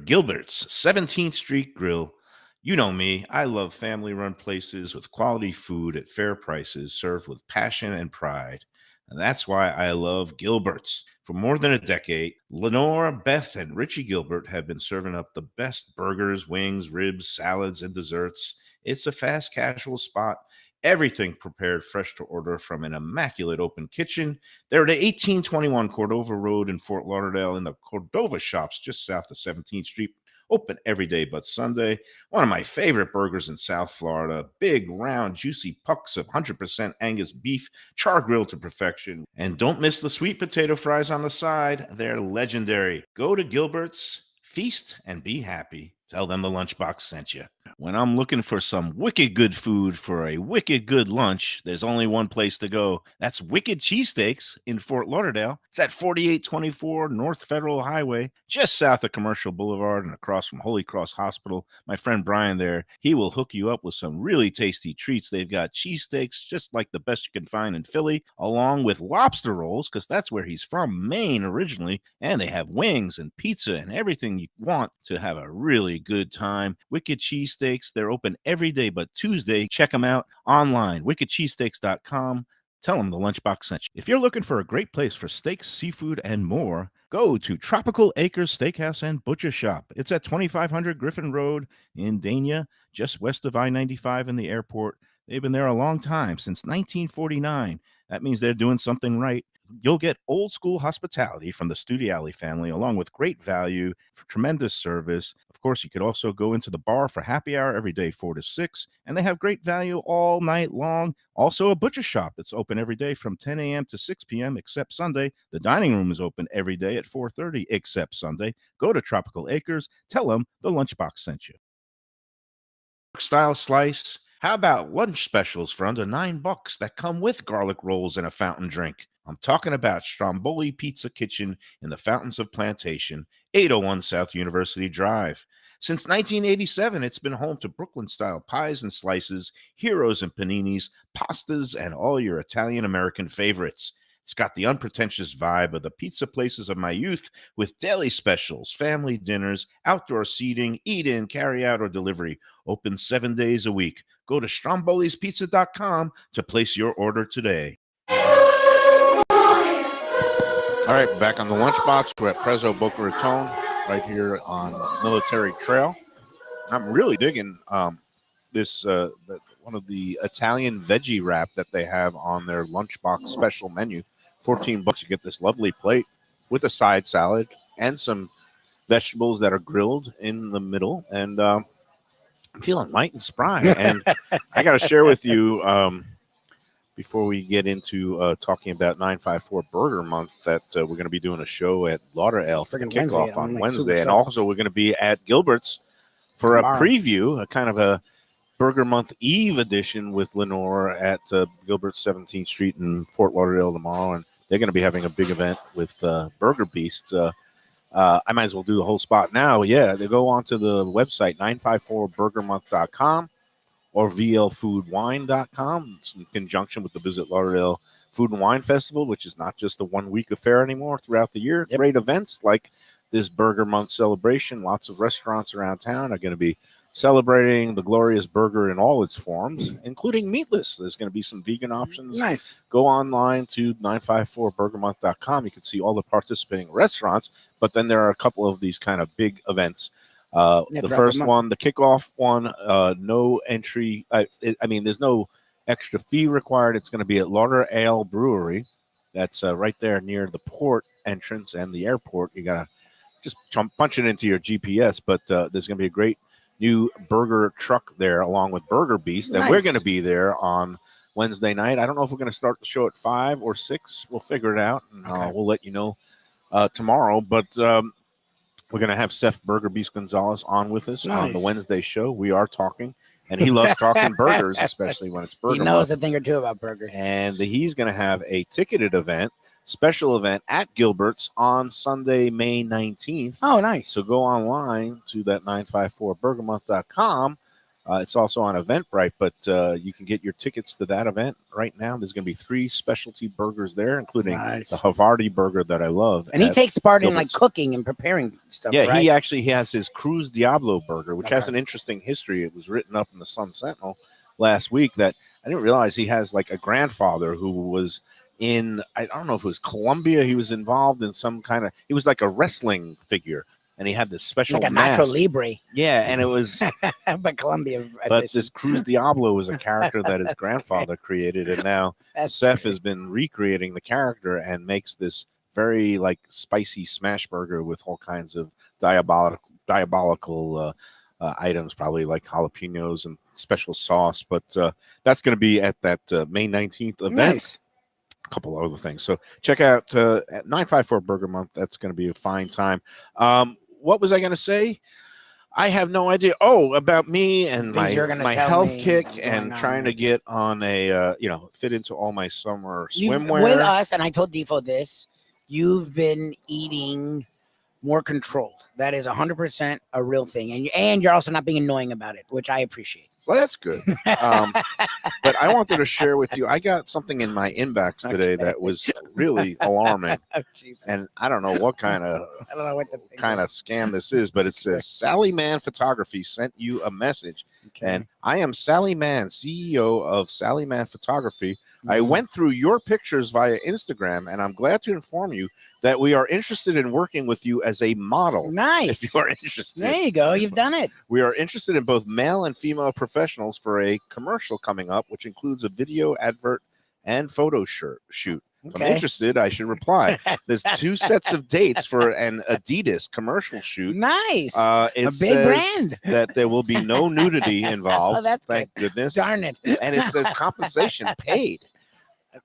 Gilbert's 17th Street Grill. You know me. I love family-run places with quality food at fair prices served with passion and pride. And that's why I love Gilbert's. For more than a decade, Lenore, Beth, and Richie Gilbert have been serving up the best burgers, wings, ribs, salads, and desserts. It's a fast casual spot. Everything prepared fresh to order from an immaculate open kitchen. They're at 1821 Cordova Road in Fort Lauderdale in the Cordova Shops just south of 17th Street. Open every day but Sunday. One of my favorite burgers in South Florida. Big, round, juicy pucks of 100% Angus beef, char grilled to perfection. And don't miss the sweet potato fries on the side. They're legendary. Go to Gilbert's, feast, and be happy. Tell them the Lunchbox sent you. When I'm looking for some wicked good food for a wicked good lunch, there's only one place to go. That's Wicked Cheesesteaks in Fort Lauderdale. It's at 4824 North Federal Highway, just south of Commercial Boulevard and across from Holy Cross Hospital. My friend Brian there, he will hook you up with some really tasty treats. They've got cheesesteaks just like the best you can find in Philly, along with lobster rolls, because that's where he's from, Maine originally. And they have wings and pizza and everything you want to have a really good time. Wicked Cheesesteaks, they're open every day but Tuesday. Check them out online, wickedcheesesteaks.com. Tell them the Lunchbox sent you. If you're looking for a great place for steaks, seafood, and more, go to Tropical Acres Steakhouse and Butcher Shop. It's at 2500 Griffin Road in Dania, just west of I-95 in the airport. They've been there a long time, since 1949. That means they're doing something right. You'll get old school hospitality from the Studiali family, along with great value, tremendous service. Of course, you could also go into the bar for happy hour every day, 4 to 6, and they have great value all night long. Also, a butcher shop that's open every day from 10 a.m. to 6 p.m. except Sunday. The dining room is open every day at 4:30 except Sunday. Go to Tropical Acres. Tell them the Lunchbox sent you. Style slice. How about lunch specials for under $9 that come with garlic rolls and a fountain drink? I'm talking about Stromboli Pizza Kitchen in the Fountains of Plantation, 801 South University Drive. Since 1987, it's been home to Brooklyn-style pies and slices, heroes and paninis, pastas, and all your Italian-American favorites. It's got the unpretentious vibe of the pizza places of my youth with daily specials, family dinners, outdoor seating, eat-in, carry-out, or delivery. Open 7 days a week. Go to strombolispizza.com to place your order today. All right, back on the Lunchbox. We're at Prezzo Boca Raton, right here on Military Trail. I'm really digging this one of the Italian veggie wrap that they have on their Lunchbox special menu. $14, you get this lovely plate with a side salad and some vegetables that are grilled in the middle. And I'm feeling light and spry. And I got to share with you before we get into talking about 954 Burger Month that we're going to be doing a show at Lauderdale for the Friggin' kickoff Wednesday. on I'm, like, Wednesday. super And stoked. also we're going to be at Gilbert's for Tomorrow. a preview, a kind of a Burger Month Eve edition with Lenore at Gilbert's 17th Street in Fort Lauderdale tomorrow. And they're going to be having a big event with Burger Beast. I might as well do the whole spot now. Yeah, they go onto the website, 954burgermonth.com. or vlfoodwine.com. It's in conjunction with the Visit Lauderdale Food and Wine Festival, which is not just a 1 week affair anymore throughout the year. Yep. Great events like this Burger Month celebration. Lots of restaurants around town are going to be celebrating the glorious burger in all its forms, including meatless. There's going to be some vegan options. Nice. Go online to 954burgermonth.com. You can see all the participating restaurants, but then there are a couple of these kind of big events. Yeah, The throughout first the month. one, the kickoff one, no entry. There's no extra fee required. It's going to be at Lauder Ale Brewery. That's right there near the port entrance and the airport. You got to just punch it into your GPS, but there's going to be a great new burger truck there along with Burger Beast. And we're Nice. going to be there on Wednesday night. I don't know if we're going to start the show at 5 or 6. We'll figure it out, and Okay. we'll let you know tomorrow. But we're going to have Seth Burger Beast Gonzalez on with us on the Nice. Wednesday show. We are talking, and he loves talking burgers, especially when it's burger He knows month. a thing or two about burgers. And he's going to have a ticketed event, special event at Gilbert's on Sunday, May 19th. Oh, nice. So go online to that 954burgermonth.com. It's also on Eventbrite, but you can get your tickets to that event right now. There's going to be 3 specialty burgers there, including Nice. the Havarti burger that I love. And he at takes part in like Gilbert's. cooking and preparing stuff. Yeah, right? he has his Cruz Diablo burger, which has Okay. an interesting history. It was written up in the Sun Sentinel last week that I didn't realize he has like a grandfather who was in, I don't know if it was Colombia. He was involved in some kind of, he was like a wrestling figure, and he had this special like a mask. Nacho Libre, Yeah, and it was, but Colombia. but edition. this Cruz Diablo was a character that his grandfather created, and now That's Seth great. has been recreating the character and makes this very like spicy smash burger with all kinds of diabolical items, probably like jalapenos and special sauce. But that's going to be at that May 19th event. Nice. A couple other things. So check out at 954 Burger Month. That's going to be a fine time. What was I going to say? I have no idea. Oh, about me and Things you're my gonna tell health me kick going and on. trying to get on a fit into all my summer You've- swimwear. with us, and I told Defo this. You've been eating more controlled. That is 100% a real thing, and you're also not being annoying about it, which I appreciate. Well, that's good. But I wanted to share with you. I got something in my inbox today Okay. that was really alarming, Oh, Jesus. and I don't know what kind of I don't know what the scam this is, but it says Sally Mann Photography sent you a message, Okay. and I am Sally Mann, CEO of Sally Mann Photography. I Mhm. went through your pictures via Instagram, and I'm glad to inform you that we are interested in working with you as a model. Nice. If you are interested, There you go. You've done it. we are interested in both male and female professionals for a commercial coming up, which includes a video advert and photo shoot. If I'm Okay. interested, I should reply. There's 2 sets of dates for an Adidas commercial shoot. Nice. It A big says brand. that there will be no nudity involved. Oh, that's Thank goodness. Darn it. And it says compensation paid.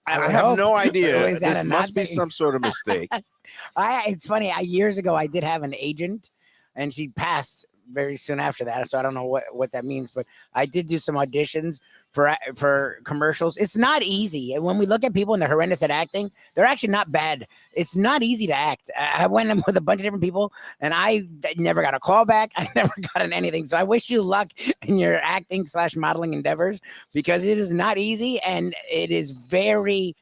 I would have hope. no idea. Is that This a must be not thing? some sort of mistake. It's funny. Years ago, I did have an agent, and she passed very soon after that. So I don't know what that means, but I did do some auditions for commercials. It's not easy. And when we look at people and they're horrendous at acting, they're actually not bad. It's not easy to act. I went in with a bunch of different people, and I never got a call back. I never got in anything. So I wish you luck in your acting / modeling endeavors, because it is not easy, and it is very,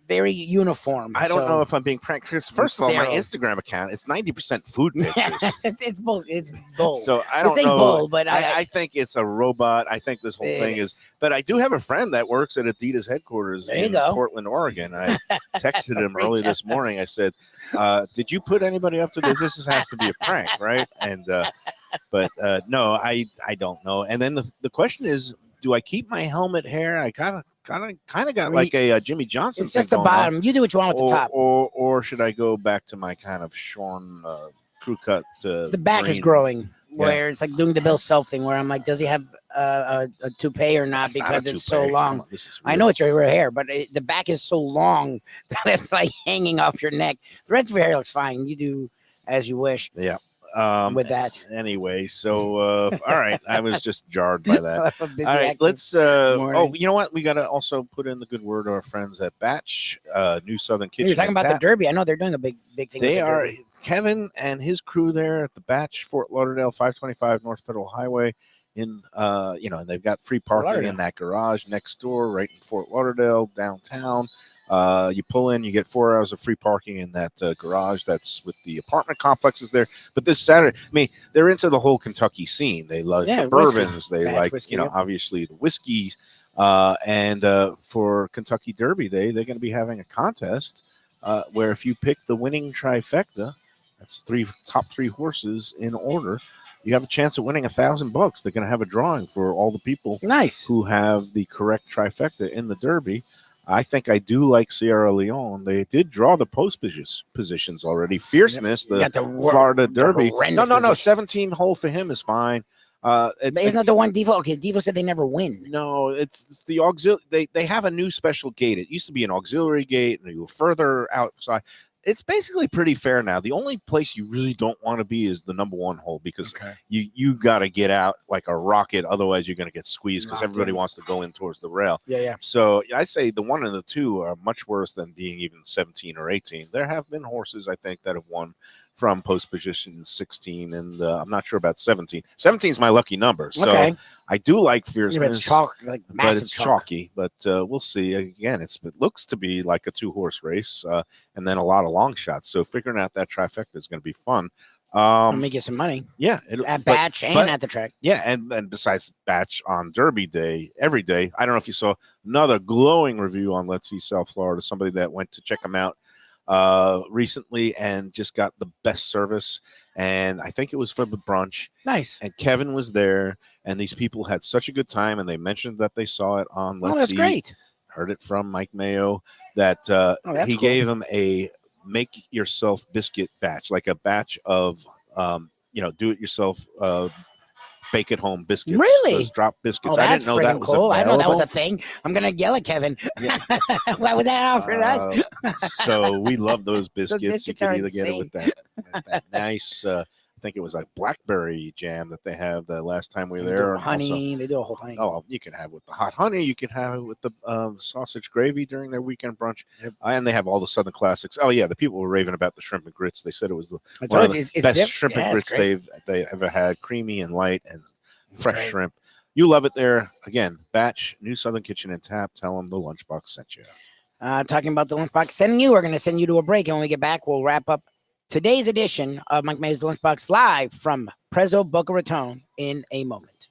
very uniform. I don't So- know if I'm being pranked. Because first of all, my Sterile. Instagram account is 90% food pictures. it's bull. It's bull. So I This don't ain't know. bull, but I think it's a robot. I think this whole It thing is. But I do have a friend that works at Adidas headquarters There you in go. Portland, Oregon. I texted him early Reach this morning. I said, "Did you put anybody up to this? This has to be a prank, right?" And but no, I don't know. And then the question is, do I keep my helmet hair? I kind of got like a Jimmy Johnson. It's just thing the going on. bottom. You do what you want with the top. Or should I go back to my kind of shorn crew cut? The back is green? growing, Yeah. where it's like doing the Bill Self thing, where I'm like, does he have a toupee or not? It's not a Because it's so toupee. long. Come on, this is I real. know it's your hair, but the back is so long that it's like hanging off your neck. The rest of your hair looks fine. You do as you wish. Yeah. with that. Anyway, so all right, I was just jarred by that. A busy All right, active let's. morning. You know what? We got to also put in the good word to our friends at Batch, New Southern Kitchen. You're talking and about the Tap. Derby. I know they're doing a big thing. They with the are Derby. Kevin and his crew there at the Batch, Fort Lauderdale, 525 North Federal Highway. In they've got free parking Lauderdale. in that garage next door, right in Fort Lauderdale downtown. You pull in, you get 4 hours of free parking in that garage that's with the apartment complexes there. But this Saturday, I mean, they're into the whole Kentucky scene. They love the whiskey. bourbons. They Batch like, whiskey, yep. obviously the whiskey. And for Kentucky Derby Day, they're going to be having a contest where if you pick the winning trifecta, that's top three horses in order, you have a chance of winning $1,000. They're going to have a drawing for all the people Nice. who have the correct trifecta in the Derby. I think I do like Sierra Leone. They did draw the post positions already. Fierceness, the Florida Derby. No. 17-hole for him is fine. Isn't that the one Devo? Okay, Devo said they never win. No, it's the auxiliary. They have a new special gate. It used to be an auxiliary gate, and you go further outside. It's basically pretty fair now. The only place you really don't want to be is the number one hole because you got to get out like a rocket. Otherwise, you're going to get squeezed because everybody wants to go in towards the rail. Yeah. So I say the 1 and the 2 are much worse than being even 17 or 18. There have been horses, I think, that have won from post position 16, and I'm not sure about 17. 17 is my lucky number. So I do like Fierceness. But it's chalky. But we'll see. Again, it looks to be like a 2-horse race, and then a lot of long shots. So figuring out that trifecta is going to be fun. I'll make you some money. Yeah, at Batch and at the track. Yeah, and besides Batch on Derby Day, every day. I don't know if you saw another glowing review on Let's See South Florida. Somebody that went to check them out recently and just got the best service, and I think it was for the brunch. Nice. And Kevin was there, and these people had such a good time, and they mentioned that they saw it on Let's See. Great. Heard it from Mike Mayo that he gave him a make yourself biscuit batch, like a batch of do it yourself bake at home biscuits. Really? Those drop biscuits. Oh, I didn't know that was cool. available. I know that was a thing. I'm gonna yell at Kevin. Yeah. Why was that out for us? So we love those biscuits. You can either get it with insane. that nice. I think it was like blackberry jam that they have the last time we were there. Honey, they do a whole thing. Oh, you can have it with the hot honey. You can have it with the sausage gravy during their weekend brunch. Yep. And they have all the Southern classics. Oh yeah, the people were raving about the shrimp and grits. They said it was the it's best shrimp and grits they ever had. Creamy and light and fresh shrimp. You love it there. Again, Batch, New Southern Kitchen and Tap. Tell them the Lunchbox sent you. Talking about the Lunchbox we're going to send you to a break. And when we get back, we'll wrap up today's edition of Mike Mayo's Lunchbox live from Prezzo Boca Raton in a moment.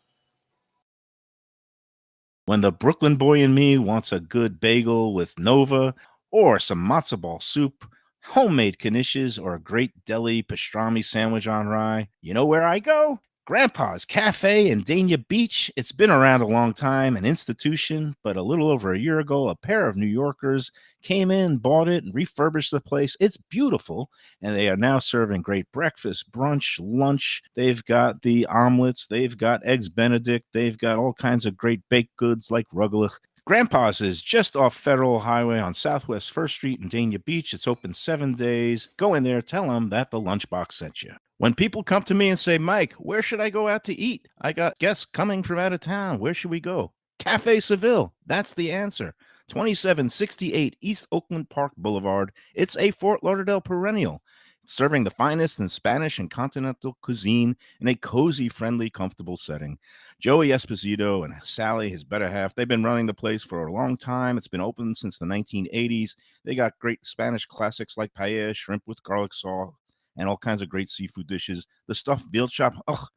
When the Brooklyn boy in me wants a good bagel with Nova or some matzo ball soup, homemade knishes, or a great deli pastrami sandwich on rye, you know where I go? Grandpa's Cafe in Dania Beach. It's been around a long time, an institution, but a little over a year ago, a pair of New Yorkers came in, bought it, and refurbished the place. It's beautiful, and they are now serving great breakfast, brunch, lunch. They've got the omelets. They've got eggs Benedict. They've got all kinds of great baked goods like rugelach. Grandpa's is just off Federal Highway on Southwest 1st Street in Dania Beach. It's open 7 days. Go in there, tell them that the Lunchbox sent you. When people come to me and say, Mike, where should I go out to eat? I got guests coming from out of town. Where should we go? Cafe Seville. That's the answer. 2768 East Oakland Park Boulevard. It's a Fort Lauderdale perennial, serving the finest in Spanish and continental cuisine in a cozy, friendly, comfortable setting. Joey Esposito and Sally, his better half, they've been running the place for a long time. It's been open since the 1980s. They got great Spanish classics like paella, shrimp with garlic sauce, and all kinds of great seafood dishes. The stuffed veal chop,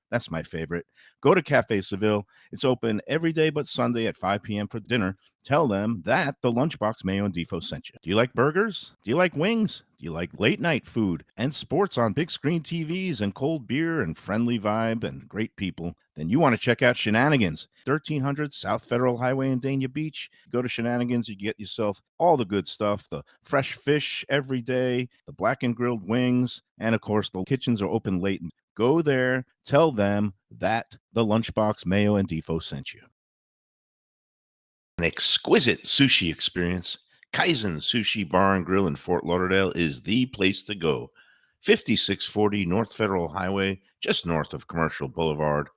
that's my favorite. Go to Cafe Seville. It's open every day but Sunday at 5 p.m. for dinner. Tell them that the Lunchbox Mayo and Defo sent you. Do you like burgers? Do you like wings? Do you like late night food and sports on big screen TVs and cold beer and friendly vibe and great people? Then you want to check out Shenanigans, 1300 South Federal Highway in Dania Beach. Go to Shenanigans, you get yourself all the good stuff, the fresh fish every day, the blackened grilled wings, and of course the kitchens are open late. Go there, tell them that the Lunchbox Mayo and Defo sent you. An exquisite sushi experience. Kaizen Sushi Bar and Grill in Fort Lauderdale is the place to go. 5640 North Federal Highway, just north of Commercial Boulevard.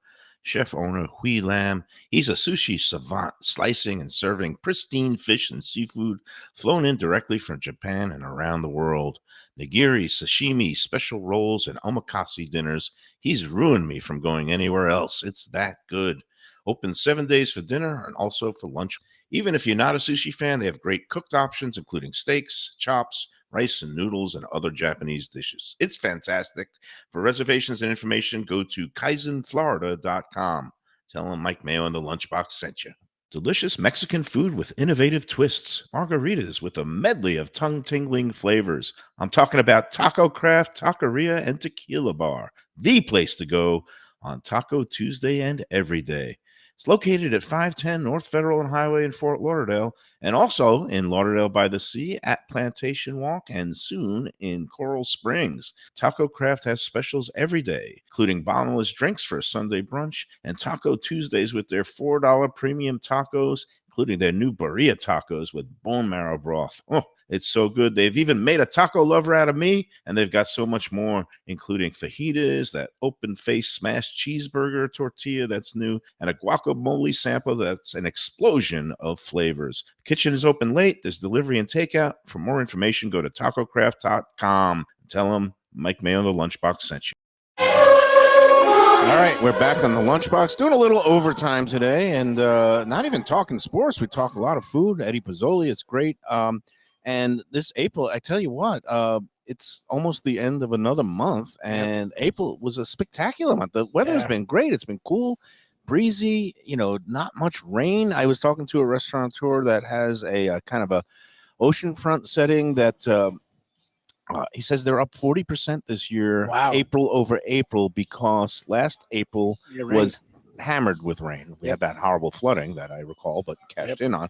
Chef owner Hui Lam, he's a sushi savant, slicing and serving pristine fish and seafood flown in directly from Japan and around the world. Nigiri, sashimi, special rolls, and omakase dinners. He's ruined me from going anywhere else. It's that good. Open 7 days for dinner and also for lunch. Even if you're not a sushi fan, they have great cooked options, including steaks, chops, rice and noodles, and other Japanese dishes. It's fantastic. For reservations and information, go to kaizenflorida.com. Tell them Mike Mayo and the Lunchbox sent you. Delicious Mexican food with innovative twists. Margaritas with a medley of tongue-tingling flavors. I'm talking about Taco Craft, Taqueria, and Tequila Bar. The place to go on Taco Tuesday and every day. It's located at 510 North Federal and Highway in Fort Lauderdale, and also in Lauderdale by the Sea at Plantation Walk, and soon in Coral Springs. Taco Craft has specials every day, including bottomless drinks for a Sunday brunch, and Taco Tuesdays with their $4 premium tacos, including their new birria tacos with bone marrow broth. Oh, it's so good. They've even made a taco lover out of me, and they've got so much more, including fajitas, that open-face smashed cheeseburger tortilla that's new, and a guacamole sample that's an explosion of flavors. The kitchen is open late. There's delivery and takeout. For more information, go to tacocraft.com. Tell them Mike Mayo, the Lunchbox, sent you. All right, we're back on the Lunchbox, doing a little overtime today, and not even talking sports. We talk a lot of food. Eddie Pizzoli, it's great. And this April, I tell you what, it's almost the end of another month, and April was a spectacular month. The weather's been great. It's been cool, breezy, not much rain. I was talking to a restaurateur that has a kind of a oceanfront setting that he says they're up 40% this year, April over April, because last April was hammered with rain. We had that horrible flooding that I recall, but cashed in on.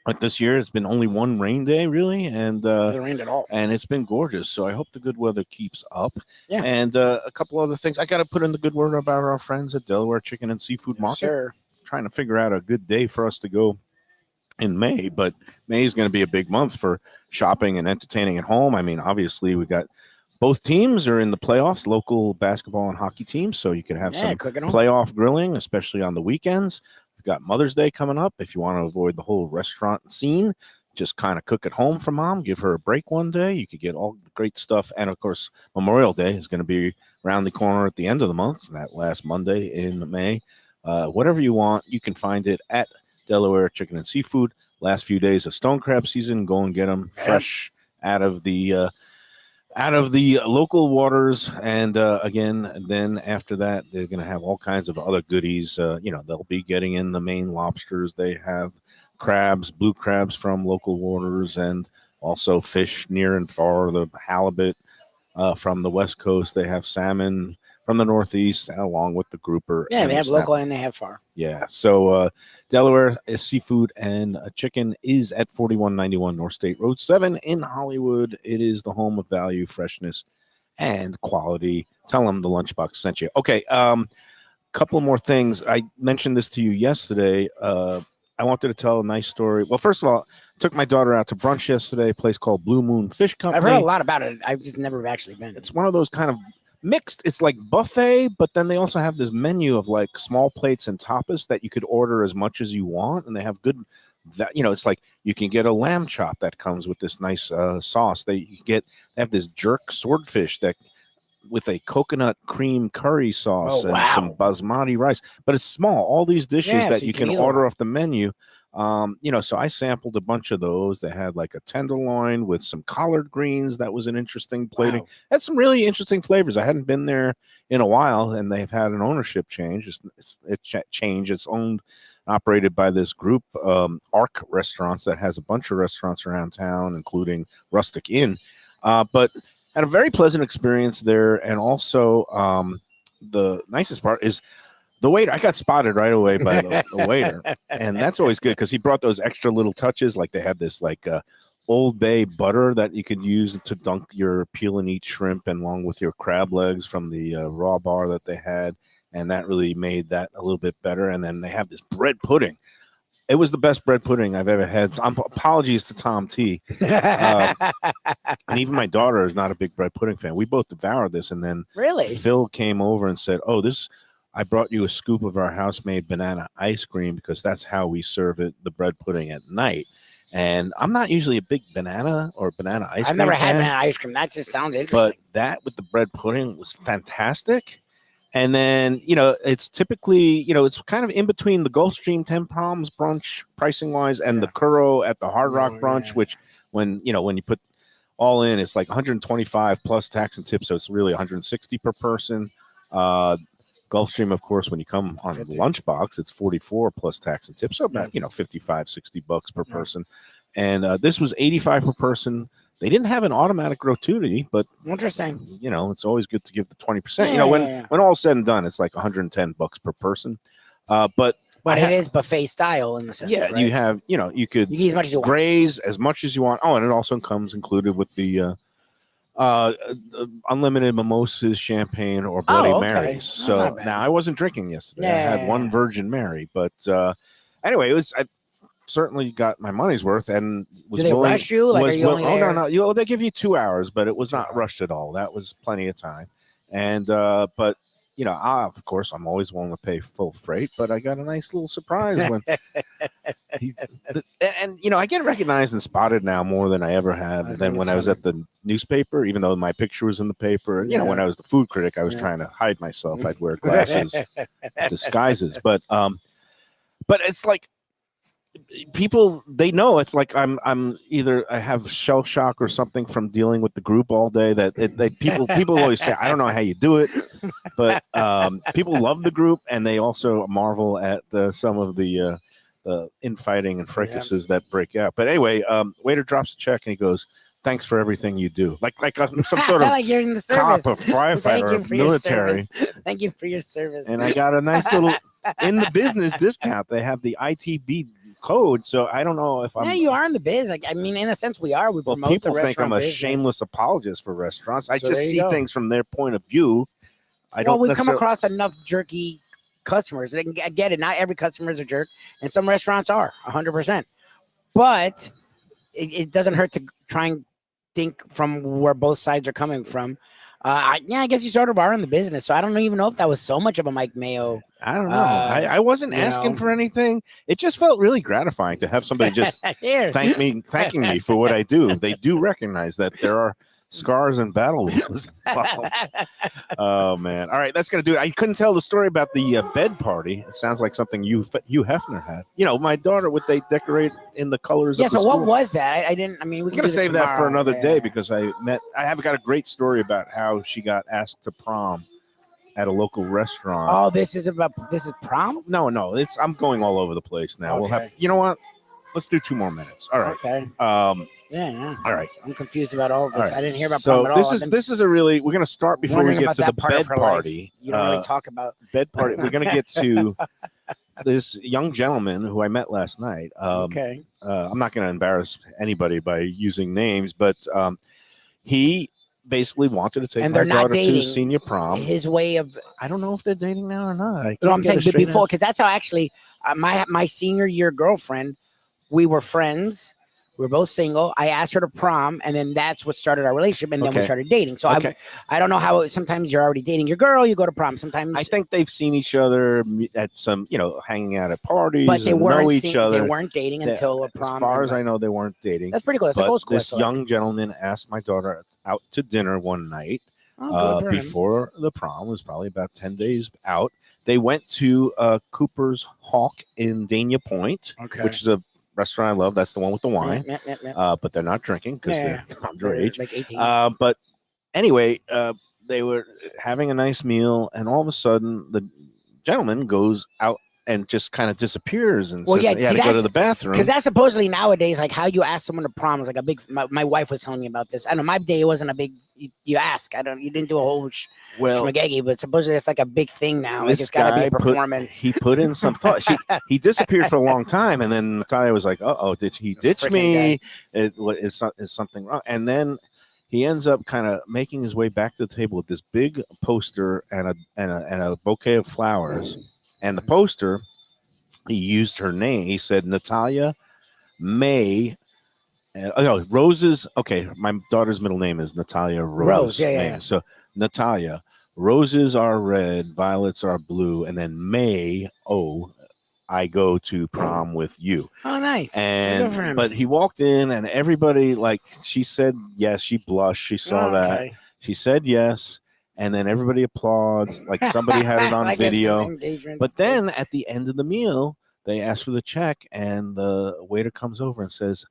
But this year it's been only one rain day, really, and It rained at all. and it's been gorgeous. So I hope the good weather keeps up. Yeah. And a couple other things. I got to put in the good word about our friends at Delaware Chicken and Seafood Market. Sure. Trying to figure out a good day for us to go in May, but May is going to be a big month for shopping and entertaining at home. I mean, obviously, we got both teams are in the playoffs, local basketball and hockey teams, so you can have some cooking 'em. playoff grilling, especially on the weekends. We've got Mother's Day coming up. If you want to avoid the whole restaurant scene, just kind of cook at home for mom, give her a break one day. You could get all the great stuff. And of course, Memorial Day is going to be around the corner at the end of the month, that last Monday in May. Whatever you want, you can find it at Delaware Chicken and Seafood. Last few days of stone crab season, go and get them fresh out of the local waters. And again, then after that, they're going to have all kinds of other goodies. They'll be getting in the Maine lobsters. They have crabs, blue crabs from local waters, and also fish near and far, the halibut from the West Coast. They have salmon from the Northeast, along with the grouper. Yeah, and they the have snapper. local and they have far. Yeah, so Delaware is seafood and chicken is at 4191 North State Road 7 in Hollywood. It is the home of value, freshness, and quality. Tell them the Lunchbox sent you. Okay, couple more things. I mentioned this to you yesterday. I wanted to tell a nice story. Well, first of all, I took my daughter out to brunch yesterday, a place called Blue Moon Fish Company. I've heard a lot about it. I've just never actually been. It's one of those kind of mixed. It's like buffet, but then they also have this menu of like small plates and tapas that you could order as much as you want, and they have good. It's like you can get a lamb chop that comes with this nice sauce. They have this jerk swordfish that with a coconut cream curry sauce and some basmati rice, but it's small. All these dishes that you can order off the menu. So I sampled a bunch of those. They had like a tenderloin with some collard greens. That was an interesting plating. Wow. Had some really interesting flavors. I hadn't been there in a while, and they've had an ownership change. It's owned, operated by this group, Arc Restaurants, that has a bunch of restaurants around town, including Rustic Inn. But had a very pleasant experience there, and also the nicest part is the waiter. I got spotted right away by the waiter, and that's always good because he brought those extra little touches. Like they had this Old Bay butter that you could use to dunk your peel and eat shrimp, and along with your crab legs from the raw bar that they had, and that really made that a little bit better. And then they have this bread pudding. It was the best bread pudding I've ever had. So apologies to Tom T. And even my daughter is not a big bread pudding fan. We both devoured this, and then Really? Phil came over and said, "Oh, this." I brought you a scoop of our house-made banana ice cream because that's how we serve it, the bread pudding at night. And I'm not usually a big banana or banana ice cream. I've never had fan, banana ice cream. That just sounds interesting. but that with the bread pudding was fantastic. And then, it's typically, it's kind of in between the Gulfstream 10 Palms brunch pricing wise and the Curro at the Hard Rock brunch, which when you put all in, it's like 125 plus tax and tips. So it's really 160 per person. Gulfstream, of course, when you come on the lunchbox, it's 44 plus tax and tips. So about, $55-$60 per person. And this was 85 per person. They didn't have an automatic gratuity, but interesting. It's always good to give the 20%. When all's said and done, it's like $110 per person. But it is buffet style in the sense. Yeah, right? you have, you could eat as much as you want. graze as much as you want. Oh, and it also comes included with the unlimited mimosas, champagne, or Bloody Marys. So now I wasn't drinking yesterday. I had one Virgin Mary, but anyway, I certainly got my money's worth. And do they rush you? Like, are you only there? No. They give you 2 hours, but it was not rushed at all. That was plenty of time. And but of course, I'm always willing to pay full freight, but I got a nice little surprise when I get recognized and spotted now more than I ever have than when I was at the newspaper, even though my picture was in the paper. And, when I was the food critic, I was trying to hide myself. I'd wear glasses, disguises, but it's like, people, they know it's like I'm either I have shell shock or something from dealing with the group all day that people always say, I don't know how you do it, but people love the group, and they also marvel at some of the infighting and fracases that break out. But anyway, waiter drops the check and he goes, "Thanks for everything you do." Like some sort of like you're in the service. cop, a firefighter, or military. Thank you for your service. And I got a nice little in the business discount. They have the ITB code, so I don't know if I'm. Yeah, you are in the biz. Like, I mean, in a sense, we are. We promote people the think I'm a business. shameless apologist for restaurants. I So just see things from their point of view. We've come across enough jerky customers. I get it. Not every customer is a jerk, and some restaurants are 100%. But it doesn't hurt to try and think from where both sides are coming from. I guess you sort of are in the business, so I don't even know if that was so much of a Mike Mayo. I don't know. I wasn't asking for anything. It just felt really gratifying to have somebody just thanking me for what I do. They do recognize that there are scars and battle wounds. Oh man! All right, that's gonna do it. I couldn't tell the story about the bed party. It sounds like something Hugh Hefner had. My daughter, would they decorate in the colors? Yeah. of the So school? what was that? I didn't. I mean, we're gonna save that for another day because I have got a great story about how she got asked to prom at a local restaurant. Oh, this is prom? No, I'm going all over the place now. Okay. We'll have. You know what? Let's do 2 more minutes. All right. Okay. Yeah. All right. I'm confused about all of this. All right. I didn't hear about prom at all. This is a really. We're going to start before we get to the bed party. You don't really talk about bed party. We're going to get to this young gentleman who I met last night. Okay. I'm not going to embarrass anybody by using names, but he basically wanted to take my daughter to senior prom. His way of, I don't know if they're dating now or not. I'm saying before, because that's how actually my senior year girlfriend, we were friends. We were both single. I asked her to prom, and then that's what started our relationship, and then we started dating. So I don't know how. Sometimes you're already dating your girl, you go to prom. Sometimes I think they've seen each other at some, hanging out at parties, but they know each other. They weren't dating until a prom. As far as I know, they weren't dating. That's pretty cool. That's but this young gentleman asked my daughter out to dinner one night before the prom. It was probably about 10 days out. They went to Cooper's Hawk in Dania Point, which is a restaurant I love. That's the one with the wine. But they're not drinking because they're underage. Like 18. But anyway, they were having a nice meal, and all of a sudden, the gentleman goes out and just kind of disappears and says he had to go to the bathroom. Because that's supposedly nowadays, like how you ask someone to prom is like a big. My wife was telling me about this. I know my day wasn't a big. You ask. You didn't do a whole schmagegi, but supposedly it's like a big thing now. Like it's got to be a performance. He put in some thought. He disappeared for a long time, and then Natalia was like, "Uh oh, did he ditch me? Is something wrong?" And then he ends up kind of making his way back to the table with this big poster and a bouquet of flowers. And the poster he used her name. He said Natalia May. No, Rose's. Okay, my daughter's middle name is Natalia Rose. Yeah, yeah, May. yeah. So Natalia, roses are red, violets are blue, and then May. Oh, I go to prom with you. Oh, nice. And Good for him. but he walked in, and everybody, like, she said yes. She blushed. She saw that. Okay. She said yes, and then everybody applauds, like somebody had it on Like it's an video. engagement. But then at the end of the meal, they ask for the check, and the waiter comes over and says,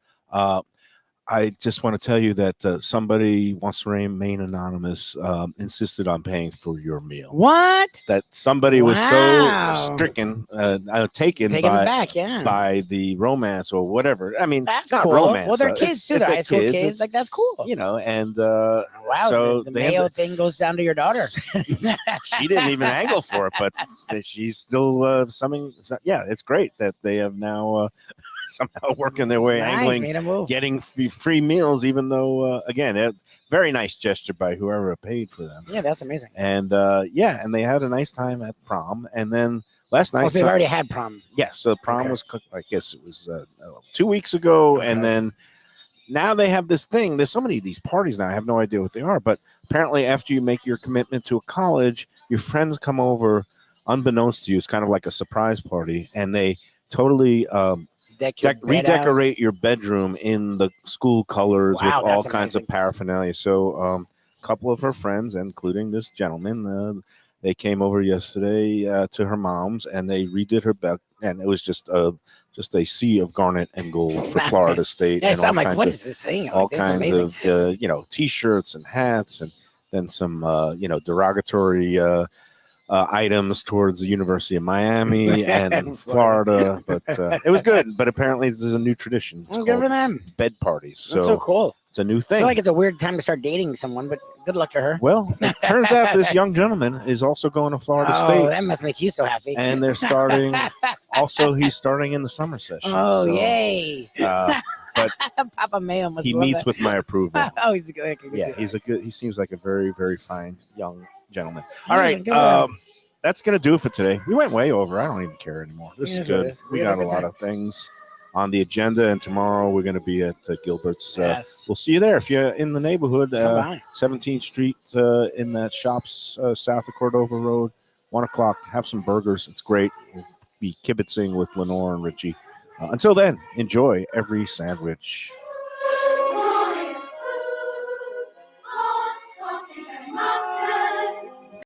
I just want to tell you that somebody wants to remain anonymous, insisted on paying for your meal. What? That somebody was Wow. so stricken, taken Taking by, it back, yeah. by the romance or whatever. I mean, That's it's not cool. romance. Well, they're It's- kids too. They're high school kids. it's- Like, that's cool. you know, and Wow. so the they had Mayo to- thing goes down to your daughter. she didn't even angle for it, but she's still summing. Yeah, it's great that they have now somehow working their way, Nice, angling, made a move. getting free meals, even though, again, very nice gesture by whoever paid for them. Yeah, that's amazing. And and they had a nice time at prom. And then last night, Oh, so they've already had prom. yes, so prom Okay. was cooked. I guess it was 2 weeks ago, and Okay. then now they have this thing. There's so many of these parties now. I have no idea what they are, but apparently, after you make your commitment to a college, your friends come over, unbeknownst to you. It's kind of like a surprise party, and they totally Deck your bed out. redecorate your bedroom in the school colors Wow, with all that's kinds of amazing. paraphernalia. So a couple of her friends, including this gentleman, they came over yesterday to her mom's, and they redid her bed, and it was just a sea of garnet and gold for Florida State. Yeah, and so I'm all like, kinds what of, is this thing? I'm all like, this is kinds amazing. of T-shirts and hats, and then some derogatory items towards the University of Miami and Florida. But it was good. But apparently, this is a new tradition. It's Well, good for called them. bed parties. That's so cool. It's a new I thing. feel like it's a weird time to start dating someone, but good luck to her. Well, it turns out this young gentleman is also going to Florida Oh, State, that must make you so happy. and they're starting. Also, he's starting in the summer session. Oh, so, yay. but Papa Mayo must he love meets that. with my approval. Oh, he's like a good Yeah, dude. he seems like a very, very fine young gentleman. All Yeah, right. good for them. That's going to do it for today. We went way over. I don't even care anymore. This It is is what it good. is. We We had got a a good lot time. of things on the agenda, and tomorrow we're going to be at Gilbert's. Yes. We'll see you there if you're in the neighborhood. Come by. 17th Street in that shops south of Cordova Road. 1 o'clock. Have some burgers. It's great. We'll be kibitzing with Lenore and Richie. Until then, enjoy every sandwich.